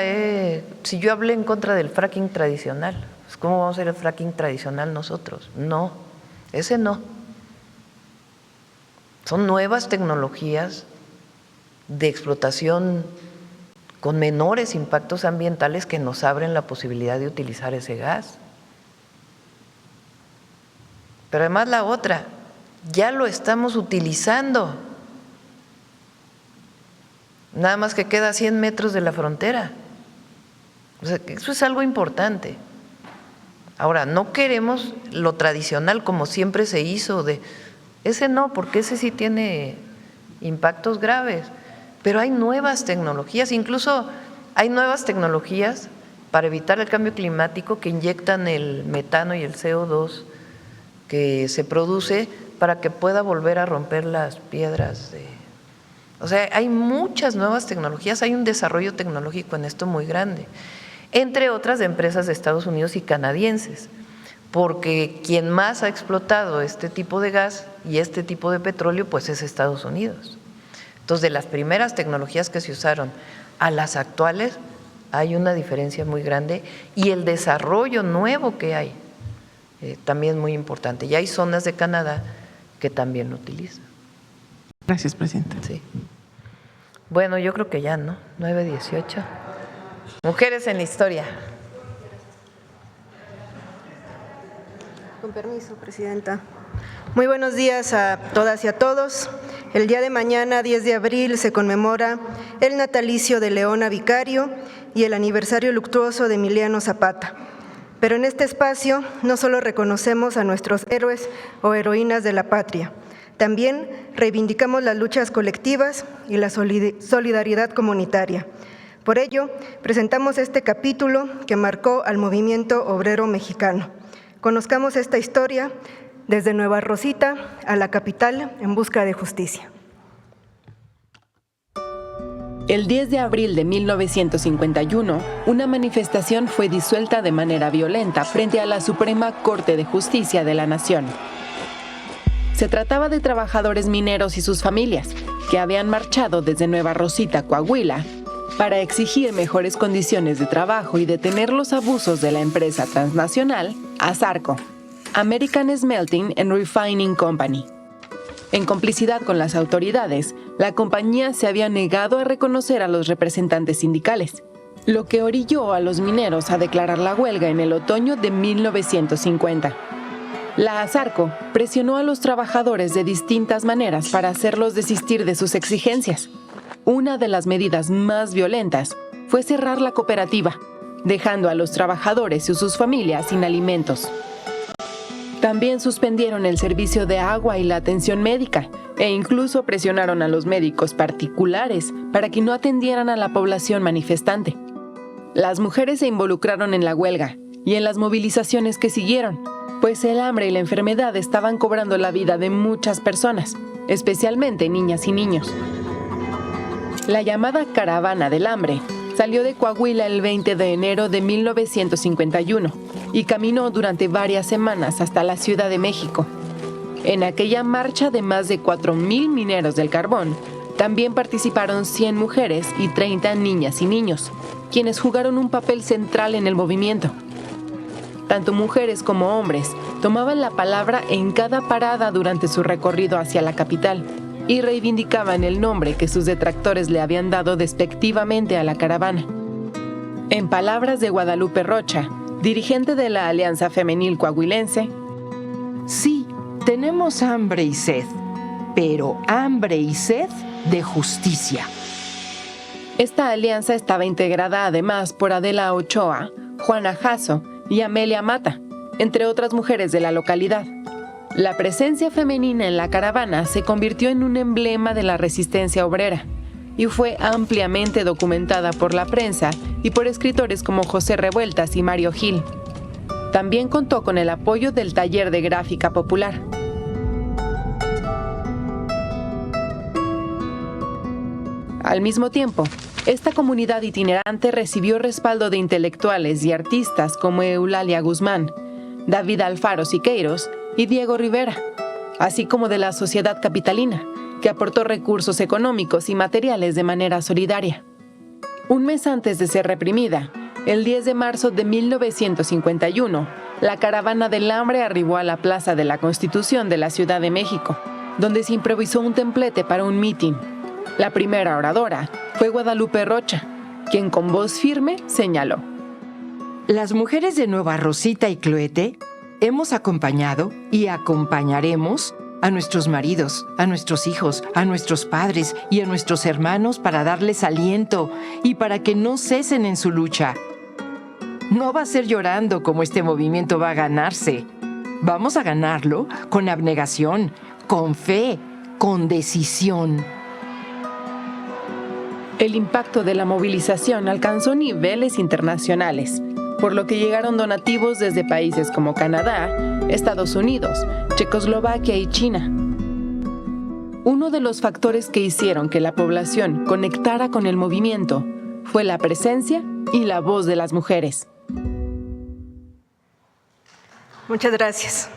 Speaker 2: si yo hablé en contra del fracking tradicional, pues ¿cómo vamos a hacer el fracking tradicional nosotros? No, ese no. Son nuevas tecnologías de explotación con menores impactos ambientales que nos abren la posibilidad de utilizar ese gas. Pero además la otra, ya lo estamos utilizando. Nada más que queda a 100 metros de la frontera. O sea, eso es algo importante. Ahora, no queremos lo tradicional como siempre se hizo, ese no, porque ese sí tiene impactos graves. Pero hay nuevas tecnologías, incluso hay nuevas tecnologías para evitar el cambio climático que inyectan el metano y el CO2 que se produce para que pueda volver a romper las piedras. O sea, hay muchas nuevas tecnologías, hay un desarrollo tecnológico en esto muy grande, entre otras de empresas de Estados Unidos y canadienses, porque quien más ha explotado este tipo de gas y este tipo de petróleo pues es Estados Unidos. Entonces, de las primeras tecnologías que se usaron a las actuales hay una diferencia muy grande, y el desarrollo nuevo que hay también muy importante. Ya hay zonas de Canadá que también lo utilizan.
Speaker 6: Gracias, presidenta.
Speaker 2: Sí. Bueno, yo creo que ya, ¿no? 9:18. Mujeres en la historia.
Speaker 7: Con permiso, presidenta. Muy buenos días a todas y a todos. El día de mañana, 10 de abril, se conmemora el natalicio de Leona Vicario y el aniversario luctuoso de Emiliano Zapata. Pero en este espacio no solo reconocemos a nuestros héroes o heroínas de la patria, también reivindicamos las luchas colectivas y la solidaridad comunitaria. Por ello, presentamos este capítulo que marcó al movimiento obrero mexicano. Conozcamos esta historia desde Nueva Rosita a la capital en busca de justicia.
Speaker 8: El 10 de abril de 1951, una manifestación fue disuelta de manera violenta frente a la Suprema Corte de Justicia de la Nación. Se trataba de trabajadores mineros y sus familias, que habían marchado desde Nueva Rosita, Coahuila, para exigir mejores condiciones de trabajo y detener los abusos de la empresa transnacional ASARCO, American Smelting and Refining Company. En complicidad con las autoridades, la compañía se había negado a reconocer a los representantes sindicales, lo que orilló a los mineros a declarar la huelga en el otoño de 1950. La ASARCO presionó a los trabajadores de distintas maneras para hacerlos desistir de sus exigencias. Una de las medidas más violentas fue cerrar la cooperativa, dejando a los trabajadores y sus familias sin alimentos. También suspendieron el servicio de agua y la atención médica, e incluso presionaron a los médicos particulares para que no atendieran a la población manifestante. Las mujeres se involucraron en la huelga y en las movilizaciones que siguieron, pues el hambre y la enfermedad estaban cobrando la vida de muchas personas, especialmente niñas y niños. La llamada Caravana del Hambre salió de Coahuila el 20 de enero de 1951 y caminó durante varias semanas hasta la Ciudad de México. En aquella marcha de más de 4,000 mineros del carbón, también participaron 100 mujeres y 30 niñas y niños, quienes jugaron un papel central en el movimiento. Tanto mujeres como hombres tomaban la palabra en cada parada durante su recorrido hacia la capital y reivindicaban el nombre que sus detractores le habían dado despectivamente a la caravana. En palabras de Guadalupe Rocha, dirigente de la Alianza Femenil Coahuilense,
Speaker 9: sí, tenemos hambre y sed, pero hambre y sed de justicia.
Speaker 8: Esta alianza estaba integrada además por Adela Ochoa, Juana Jasso y Amelia Mata, entre otras mujeres de la localidad. La presencia femenina en la caravana se convirtió en un emblema de la resistencia obrera y fue ampliamente documentada por la prensa y por escritores como José Revueltas y Mario Gil. También contó con el apoyo del Taller de Gráfica Popular. Al mismo tiempo, esta comunidad itinerante recibió respaldo de intelectuales y artistas como Eulalia Guzmán, David Alfaro Siqueiros y Diego Rivera, así como de la sociedad capitalina, que aportó recursos económicos y materiales de manera solidaria. Un mes antes de ser reprimida, el 10 de marzo de 1951, la Caravana del Hambre arribó a la Plaza de la Constitución de la Ciudad de México, donde se improvisó un templete para un mitin. La primera oradora fue Guadalupe Rocha, quien con voz firme señaló:
Speaker 9: Las mujeres de Nueva Rosita y Cloete hemos acompañado y acompañaremos a nuestros maridos, a nuestros hijos, a nuestros padres y a nuestros hermanos para darles aliento y para que no cesen en su lucha. No va a ser llorando como este movimiento va a ganarse. Vamos a ganarlo con abnegación, con fe, con decisión.
Speaker 8: El impacto de la movilización alcanzó niveles internacionales, por lo que llegaron donativos desde países como Canadá, Estados Unidos Checoslovaquia y China. Uno de los factores que hicieron que la población conectara con el movimiento fue la presencia y la voz de las mujeres.
Speaker 7: Muchas gracias.